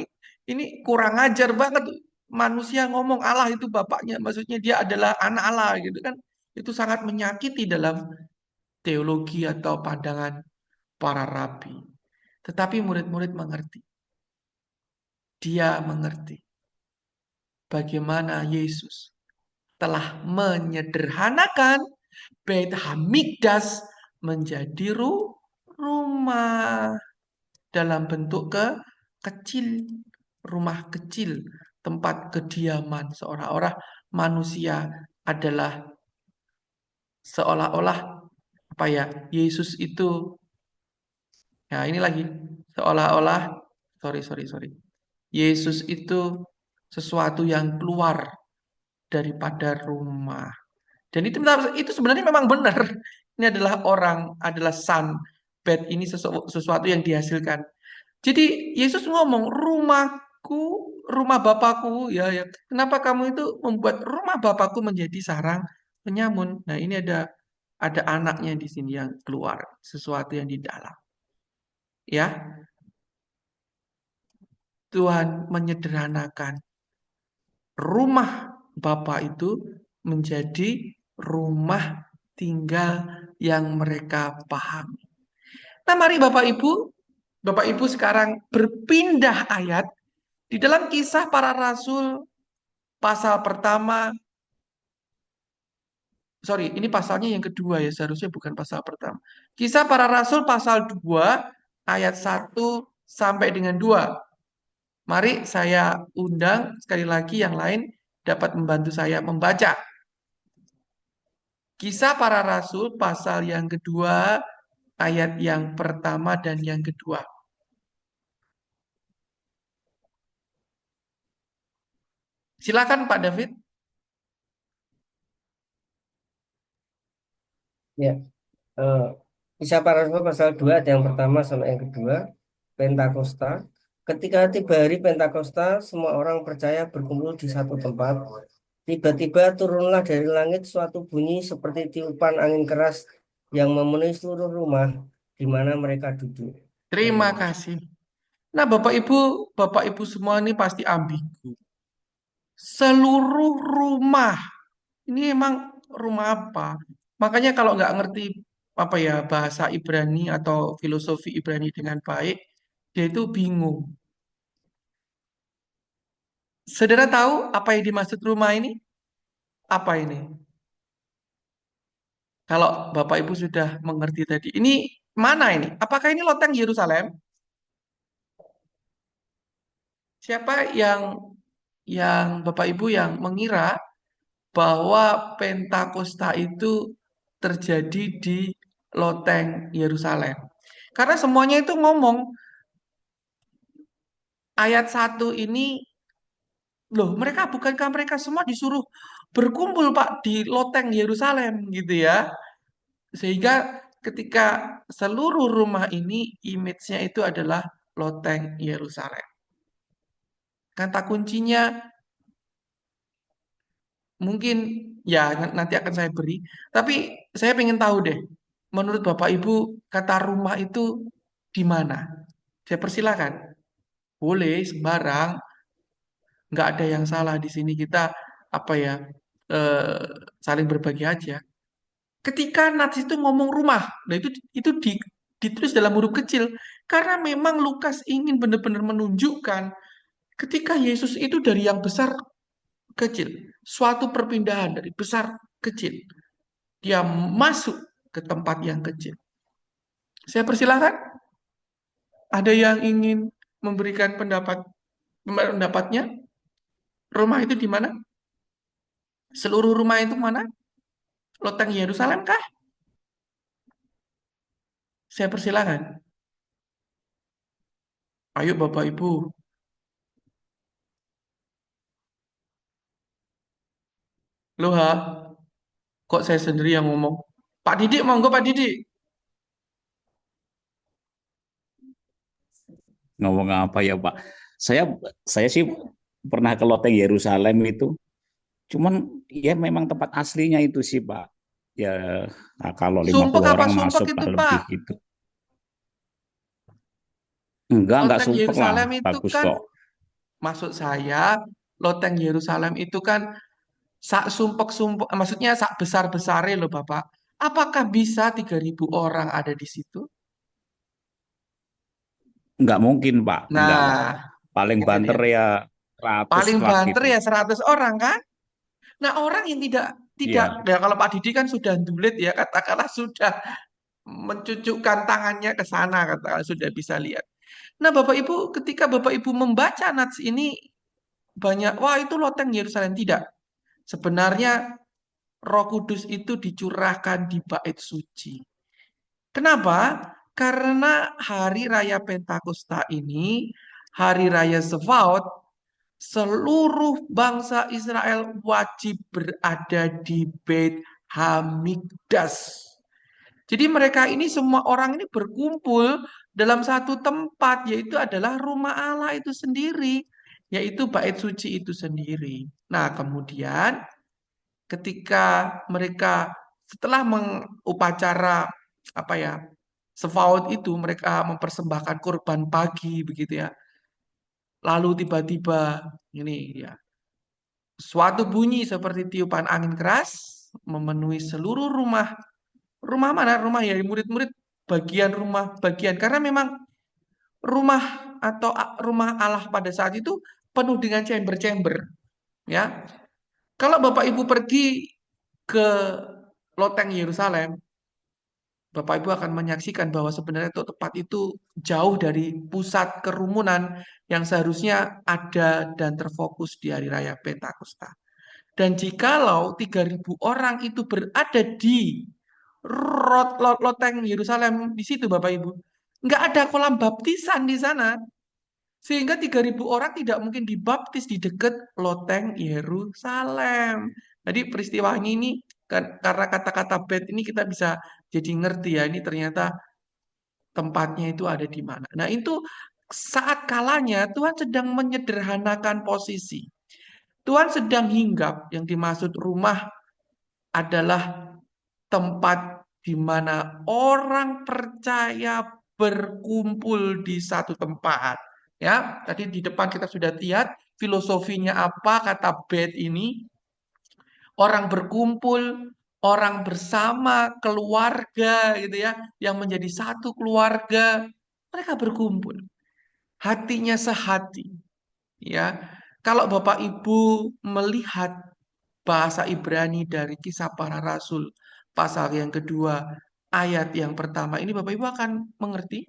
Ini kurang ajar banget. Manusia ngomong Allah itu bapaknya, maksudnya dia adalah anak Allah gitu kan. Itu sangat menyakiti dalam teologi atau pandangan para rabi. Tetapi murid-murid mengerti. Dia mengerti bagaimana Yesus telah menyederhanakan Beit Hamikdas menjadi rumah dalam bentuk kecil, rumah kecil, tempat kediaman seolah-olah manusia adalah seolah-olah apa ya, Yesus itu ya ini lagi seolah-olah sorry sorry sorry Yesus itu sesuatu yang keluar daripada rumah. Dan itu sebenarnya memang benar. Ini adalah orang, adalah son. Bed ini sesuatu yang dihasilkan. Jadi Yesus ngomong, rumahku, rumah Bapakku, ya, ya. Kenapa kamu itu membuat rumah Bapakku menjadi sarang penyamun? Nah, ini ada anaknya di sini yang keluar, sesuatu yang di dalam. Ya, Tuhan menyederhanakan rumah Bapa itu menjadi rumah tinggal yang mereka pahami. Nah, mari Bapak Ibu sekarang berpindah ayat di dalam Kisah Para Rasul pasal pertama. Sorry, ini pasalnya yang kedua ya, seharusnya bukan pasal pertama. Kisah Para Rasul pasal 2 ayat 1 sampai dengan 2. Mari saya undang sekali lagi yang lain dapat membantu saya membaca. Kisah Para Rasul pasal yang kedua, ayat yang pertama dan yang kedua. Silakan Pak David. Ya, eh, Kisah Para Rasul pasal 2 ada yang pertama sampai yang kedua, Pentakosta. Ketika tiba hari Pentakosta, semua orang percaya berkumpul di satu tempat. Tiba-tiba turunlah dari langit suatu bunyi seperti tiupan angin keras yang memenuhi seluruh rumah di mana mereka duduk. Terima kasih. Nah, Bapak Ibu semua ini pasti ambigu. Seluruh rumah. Ini emang rumah apa? Makanya kalau nggak ngerti apa ya bahasa Ibrani atau filosofi Ibrani dengan baik, dia itu bingung. Saudara tahu apa yang dimaksud rumah ini? Apa ini? Kalau Bapak Ibu sudah mengerti tadi, ini mana ini? Apakah ini loteng Yerusalem? Siapa yang Bapak Ibu yang mengira bahwa Pentakosta itu terjadi di loteng Yerusalem? Karena semuanya itu ngomong ayat 1 ini, loh bukankah mereka semua disuruh berkumpul Pak di loteng Yerusalem gitu ya. Sehingga ketika seluruh rumah ini image-nya itu adalah loteng Yerusalem. Kata kuncinya mungkin ya nanti akan saya beri. Tapi saya ingin tahu deh, menurut Bapak Ibu kata rumah itu di mana? Saya persilakan. Boleh sembarang, nggak ada yang salah di sini kita apa ya eh, saling berbagi aja. Ketika Nats itu ngomong rumah, nah itu ditulis dalam huruf kecil karena memang Lukas ingin benar-benar menunjukkan ketika Yesus itu dari yang besar ke kecil, suatu perpindahan dari besar ke kecil, dia masuk ke tempat yang kecil. Saya persilahkan, ada yang ingin memberikan pendapatnya? Rumah itu di mana? Seluruh rumah itu mana? Loteng Yerusalem kah? Saya persilahkan. Ayo Bapak Ibu. Loh ha, kok saya sendiri yang ngomong? Pak Didik, monggo Pak Didik. Ngomong apa ya Pak? Saya saya sih pernah ke loteng Yerusalem itu. Cuman ya memang tempat aslinya itu sih Pak. Ya nah, kalau Sumpek 50 apa orang sumpek masuk itu, lah Pak? lebih gitu. Enggak Loteng sumpek lah, Yerusalem itu bagus kan, kok. maksud saya, loteng Yerusalem itu kan sak sumpek-sumpek, maksudnya sak besar-besare loh, Bapak. Apakah bisa 3.000 orang ada di situ? Enggak mungkin Pak, enggak Pak. Nah, Paling itu dia. banter ya 100 Paling lah banter gitu. ya 100 orang kan? Nah, orang yang tidak tidak Iya, ya kalau Pak Didi kan sudah dulit ya, katakanlah sudah mencucukkan tangannya ke sana, katakanlah sudah bisa lihat. Nah, Bapak Ibu, ketika Bapak Ibu membaca nats ini banyak, wah itu loteng Yerusalem, tidak. Sebenarnya Roh Kudus itu dicurahkan di bait suci. Kenapa? Karena hari raya Pentakosta ini, hari raya Shevaot, seluruh bangsa Israel wajib berada di Beit Hamikdas. Jadi mereka ini semua orang ini berkumpul dalam satu tempat, yaitu adalah rumah Allah itu sendiri, yaitu bait suci itu sendiri. Nah, kemudian ketika mereka setelah mengupacara apa ya, Sefaut itu mereka mempersembahkan kurban pagi begitu ya. Lalu tiba-tiba ini ya, suatu bunyi seperti tiupan angin keras memenuhi seluruh rumah. Rumah mana? Rumah ya murid-murid bagian rumah bagian karena memang rumah atau rumah Allah pada saat itu penuh dengan chamber-chamber ya. Kalau Bapak Ibu pergi ke loteng Yerusalem, Bapak Ibu akan menyaksikan bahwa sebenarnya itu tempat itu jauh dari pusat kerumunan yang seharusnya ada dan terfokus di hari raya Pentakosta. Dan jikalau 3.000 orang itu berada di loteng Yerusalem di situ Bapak Ibu, nggak ada kolam baptisan di sana. Sehingga 3.000 orang tidak mungkin dibaptis di dekat loteng Yerusalem. Jadi peristiwanya ini karena kata-kata bed ini kita bisa jadi ngerti ya ini ternyata tempatnya itu ada di mana. Nah itu saat kalanya Tuhan sedang menyederhanakan posisi. Tuhan sedang hinggap, yang dimaksud rumah adalah tempat di mana orang percaya berkumpul di satu tempat. Ya, tadi di depan kita sudah lihat filosofinya apa kata bed ini. Orang berkumpul, orang bersama, keluarga gitu ya, yang menjadi satu keluarga. Mereka berkumpul, hatinya sehati. Ya, kalau Bapak Ibu melihat bahasa Ibrani dari Kisah Para Rasul pasal yang kedua ayat yang pertama ini Bapak Ibu akan mengerti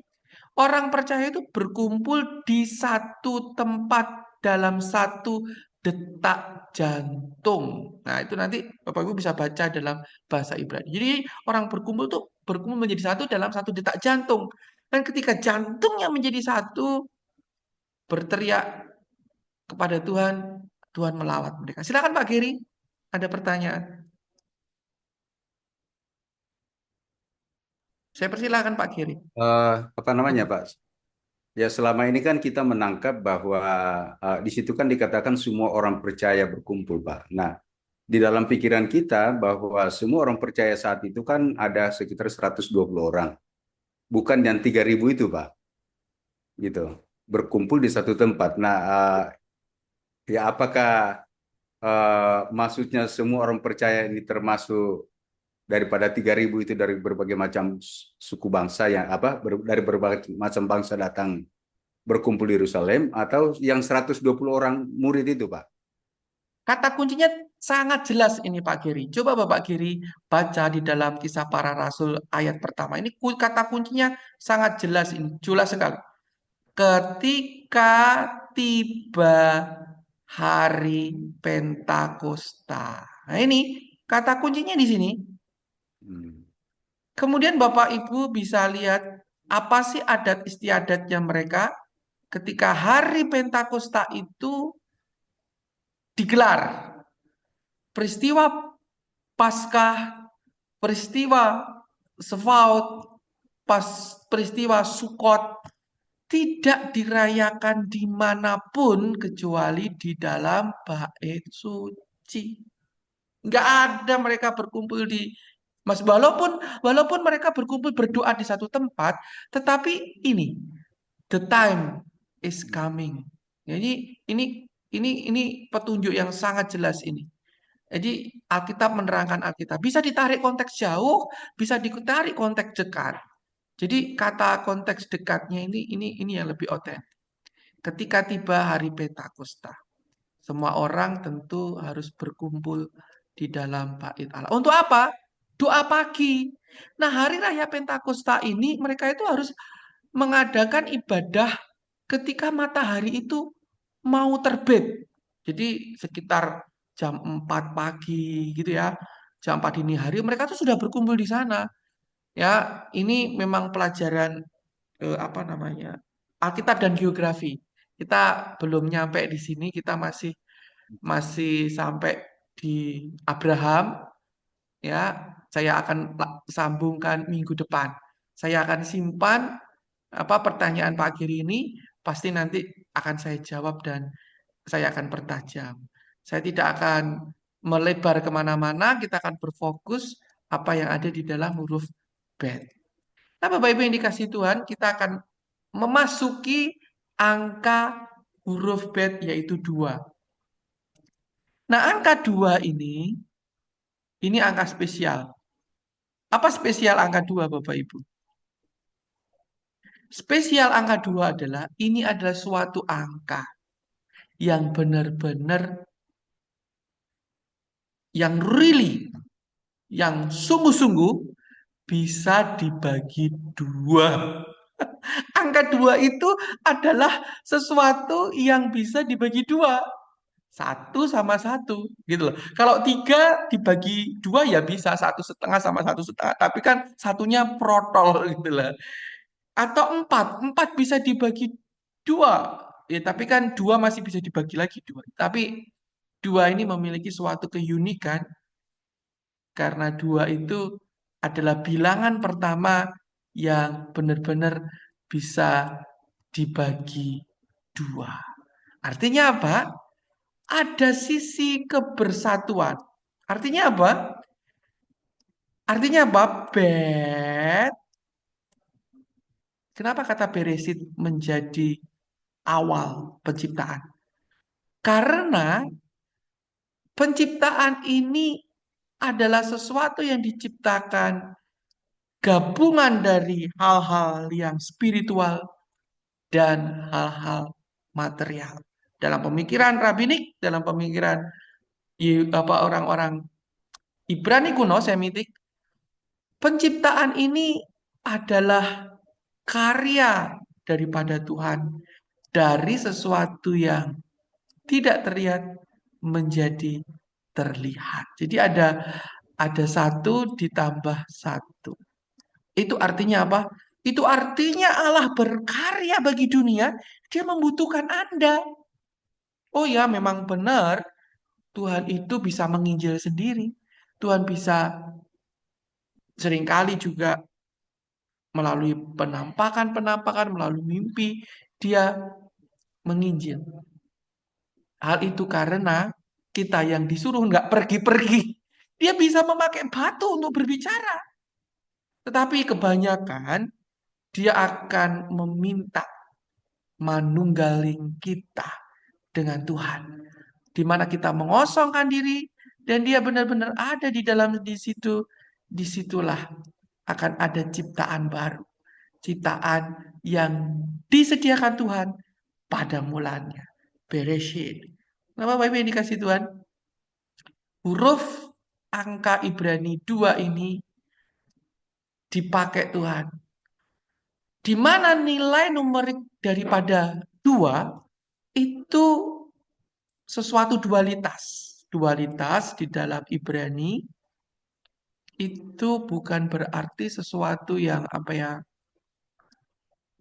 orang percaya itu berkumpul di satu tempat dalam satu detak jantung. Nah, itu nanti Bapak Ibu bisa baca dalam bahasa Ibrani. Jadi orang berkumpul tuh berkumpul menjadi satu dalam satu detak jantung. Dan ketika jantungnya menjadi satu, berteriak kepada Tuhan, Tuhan melawat mereka. Silakan Pak Giri, ada pertanyaan. Saya persilahkan Pak Giri. Apa namanya Pak? Ya selama ini kan kita menangkap bahwa di situ kan dikatakan semua orang percaya berkumpul Pak. Nah di dalam pikiran kita bahwa semua orang percaya saat itu kan ada sekitar 120 orang. Bukan yang 3.000 itu Pak. Gitu. Berkumpul di satu tempat. Nah ya apakah maksudnya semua orang percaya ini termasuk daripada 3.000 itu dari berbagai macam suku bangsa yang dari berbagai macam bangsa datang berkumpul di Yerusalem atau yang 120 orang murid itu, Pak? Kata kuncinya sangat jelas ini Pak Giri. Coba Bapak Giri baca di dalam Kisah Para Rasul ayat pertama. Ini kata kuncinya sangat jelas ini, jelas sekali. Ketika tiba hari Pentakosta. Nah ini kata kuncinya di sini. Hmm. Kemudian Bapak Ibu bisa lihat apa sih adat istiadatnya mereka ketika hari Pentakosta itu digelar. Peristiwa Paskah, peristiwa Sefaut, peristiwa Sukot, tidak dirayakan dimanapun kecuali di dalam bait suci. Nggak ada mereka berkumpul di Mas, walaupun mereka berkumpul berdoa di satu tempat, tetapi ini the time is coming. Jadi ini petunjuk yang sangat jelas ini. Jadi Alkitab menerangkan Alkitab. Bisa ditarik konteks jauh, bisa ditarik konteks dekat. Jadi kata konteks dekatnya ini yang lebih otentik. Ketika tiba hari Pentakosta, semua orang tentu harus berkumpul di dalam bait Allah. Untuk apa? Doa pagi. Nah, hari raya Pentakosta ini mereka itu harus mengadakan ibadah ketika matahari itu mau terbit. Jadi sekitar jam 4 pagi gitu ya. Jam 4 dini hari mereka tuh sudah berkumpul di sana. Ya, ini memang pelajaran apa namanya? Alkitab dan geografi. Kita belum nyampe di sini, kita masih masih sampai di Abraham ya. Saya akan sambungkan minggu depan. Saya akan simpan apa pertanyaan Pak Giri ini pasti nanti akan saya jawab dan saya akan pertajam. Saya tidak akan melebar kemana-mana, kita akan berfokus apa yang ada di dalam huruf bet. Nah, Bapak Ibu yang dikasih Tuhan, kita akan memasuki angka huruf bet yaitu 2. Nah, angka 2 ini angka spesial. Apa spesial angka 2, Bapak Ibu? Spesial angka 2 adalah ini adalah suatu angka yang benar-benar yang really, yang sungguh-sungguh bisa dibagi 2. Angka 2 itu adalah sesuatu yang bisa dibagi 2. 1 sama 1 gitu loh. Kalau 3 dibagi 2 ya bisa 1,5 sama 1,5. Tapi kan satunya protol gitu loh. Atau 4 bisa dibagi 2. Ya, tapi kan 2 masih bisa dibagi lagi 2. Tapi 2 ini memiliki suatu keunikan karena 2 itu adalah bilangan pertama yang benar-benar bisa dibagi 2. Artinya apa? Ada sisi kebersatuan. Artinya apa? Artinya apa? Kenapa kata Beresit menjadi awal penciptaan? Karena penciptaan ini adalah sesuatu yang diciptakan gabungan dari hal-hal yang spiritual dan hal-hal material. Dalam pemikiran rabbinik, dalam pemikiran orang-orang Ibrani kuno, Semitik, penciptaan ini adalah karya daripada Tuhan dari sesuatu yang tidak terlihat menjadi terlihat. Jadi ada 1 ditambah 1. Itu artinya apa? Itu artinya Allah berkarya bagi dunia, dia membutuhkan Anda. Oh ya, memang benar, Tuhan itu bisa menginjil sendiri. Tuhan bisa seringkali juga melalui penampakan, melalui mimpi, dia menginjil. Hal itu karena kita yang disuruh nggak pergi-pergi. Dia bisa memakai batu untuk berbicara. Tetapi kebanyakan dia akan meminta manunggaling kita dengan Tuhan. Di mana kita mengosongkan diri dan dia benar-benar ada di dalam di situ. Disitulah akan ada ciptaan baru. Ciptaan yang disediakan Tuhan pada mulanya. Bereshit. Nah, Bapak Ibu yang dikasih Tuhan, huruf angka Ibrani 2 ini dipakai Tuhan. Di mana nilai numerik daripada 2 itu sesuatu dualitas. Dualitas di dalam Ibrani itu bukan berarti sesuatu yang apa ya,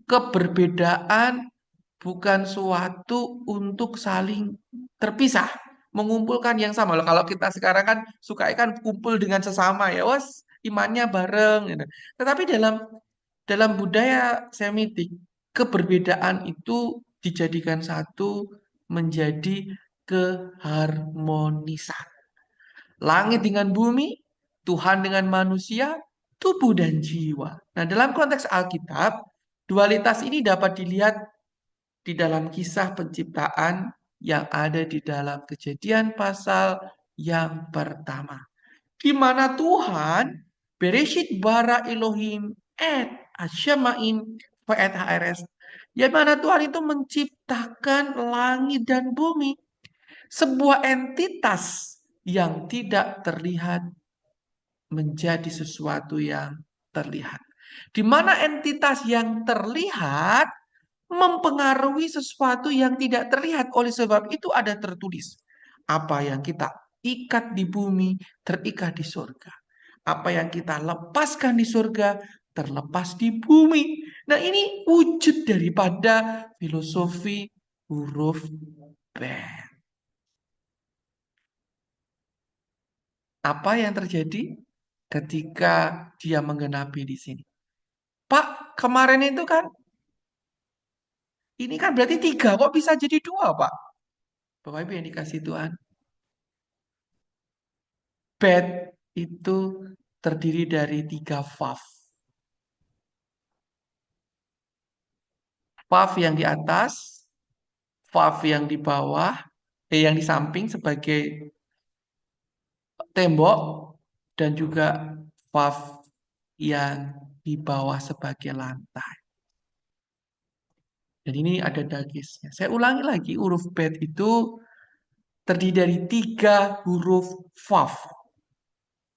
keberbedaan bukan suatu untuk saling terpisah, mengumpulkan yang sama. Loh, kalau kita sekarang kan suka kan kumpul dengan sesama ya, imannya bareng gitu. Tetapi dalam budaya Semitik, keberbedaan itu dijadikan satu menjadi keharmonisan. Langit dengan bumi, Tuhan dengan manusia, tubuh dan jiwa. Nah, dalam konteks Alkitab, dualitas ini dapat dilihat di dalam kisah penciptaan yang ada di dalam Kejadian pasal yang pertama. Di mana Tuhan, Bereshit bara Elohim et Ashamaim et HRS. Di mana Tuhan itu menciptakan langit dan bumi. Sebuah entitas yang tidak terlihat menjadi sesuatu yang terlihat. Di mana entitas yang terlihat mempengaruhi sesuatu yang tidak terlihat. Oleh sebab itu ada tertulis, apa yang kita ikat di bumi terikat di surga. Apa yang kita lepaskan di surga terlepas di bumi. Nah, ini wujud daripada filosofi huruf B. Apa yang terjadi ketika dia menggenapi di sini? Pak, kemarin itu kan, ini kan berarti 3, kok bisa jadi 2, Pak? Bapak Ibu yang dikasih Tuhan. Bet itu terdiri dari 3 vav. Vav yang di atas, vav yang di bawah, yang di samping sebagai tembok, dan juga vav yang di bawah sebagai lantai. Dan ini ada dagisnya. Saya ulangi lagi, huruf bet itu terdiri dari 3 huruf vav.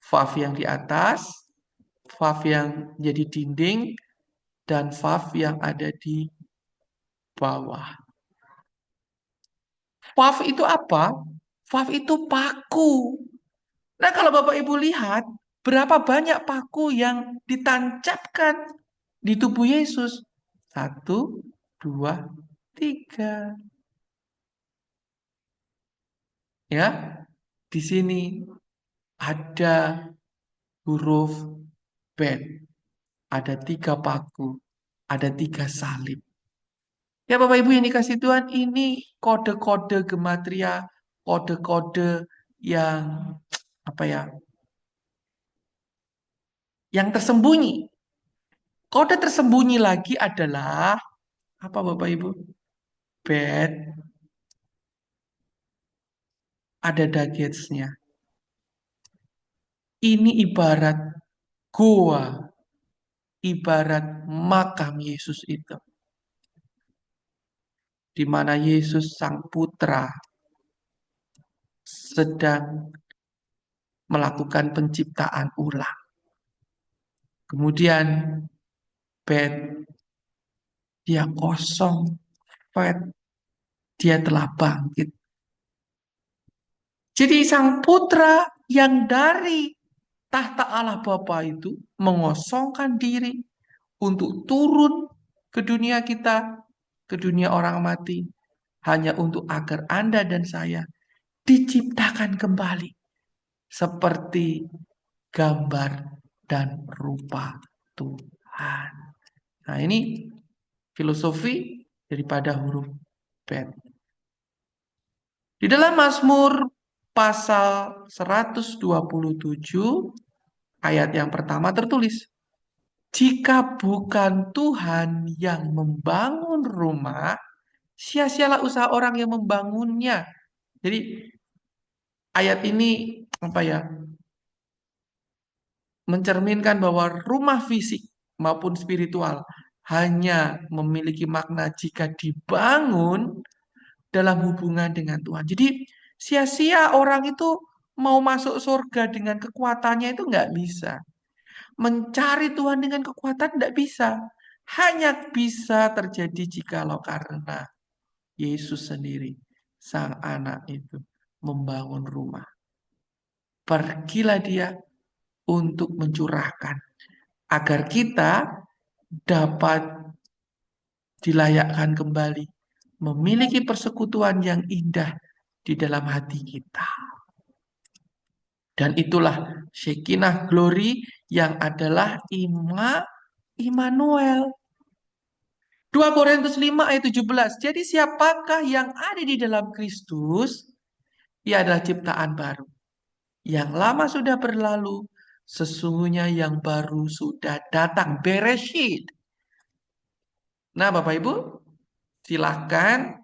Vav yang di atas, vav yang jadi dinding, dan vav yang ada di bawah. Vav itu apa? Vav itu paku. Nah, kalau Bapak Ibu lihat, berapa banyak paku yang ditancapkan di tubuh Yesus? 1, 2, 3. Ya, di sini ada huruf bet, ada 3 paku, ada 3 salib. Ya Bapak Ibu yang dikasih Tuhan, ini kode-kode gematria, kode-kode yang apa ya? Yang tersembunyi. Kode tersembunyi lagi adalah apa Bapak Ibu? Bet, ada daggetsnya. Ini ibarat goa, ibarat makam Yesus itu. Di mana Yesus Sang Putra sedang melakukan penciptaan ulang. Kemudian bed, dia kosong, bed, dia telah bangkit. Jadi Sang Putra yang dari tahta Allah Bapa itu mengosongkan diri untuk turun ke dunia kita, ke dunia orang mati, hanya untuk agar Anda dan saya diciptakan kembali seperti gambar dan rupa Tuhan. Nah, ini filosofi daripada huruf Bet. Di dalam Mazmur pasal 127 ayat yang pertama tertulis, jika bukan Tuhan yang membangun rumah, sia-sialah usaha orang yang membangunnya. Jadi ayat ini apa ya? Mencerminkan bahwa rumah fisik maupun spiritual hanya memiliki makna jika dibangun dalam hubungan dengan Tuhan. Jadi sia-sia orang itu mau masuk surga dengan kekuatannya itu nggak bisa. Mencari Tuhan dengan kekuatan tidak bisa. Hanya bisa terjadi jikalau karena Yesus sendiri, Sang Anak itu, membangun rumah. Pergilah dia untuk mencurahkan agar kita dapat dilayakkan kembali memiliki persekutuan yang indah di dalam hati kita. Dan itulah Shekinah Glory yang adalah Immanuel. 2 Korintus 5 ayat 17. Jadi siapakah yang ada di dalam Kristus? Ia adalah ciptaan baru. Yang lama sudah berlalu, sesungguhnya yang baru sudah datang. Bereshit. Nah, Bapak Ibu, silahkan.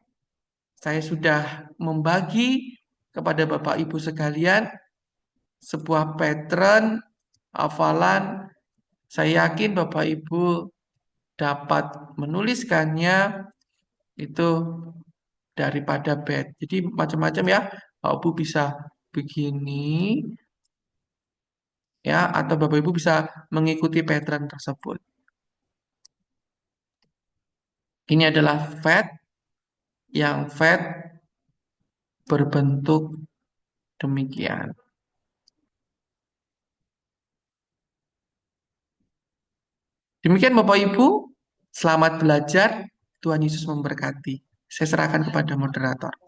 Saya sudah membagi kepada Bapak Ibu sekalian sebuah pattern hafalan. Saya yakin Bapak Ibu dapat menuliskannya itu daripada bed. Jadi macam-macam ya. Bapak Ibu bisa begini ya, atau Bapak Ibu bisa mengikuti pattern tersebut. Ini adalah fat yang fat berbentuk demikian. Demikian Bapak Ibu, selamat belajar. Tuhan Yesus memberkati. Saya serahkan kepada moderator.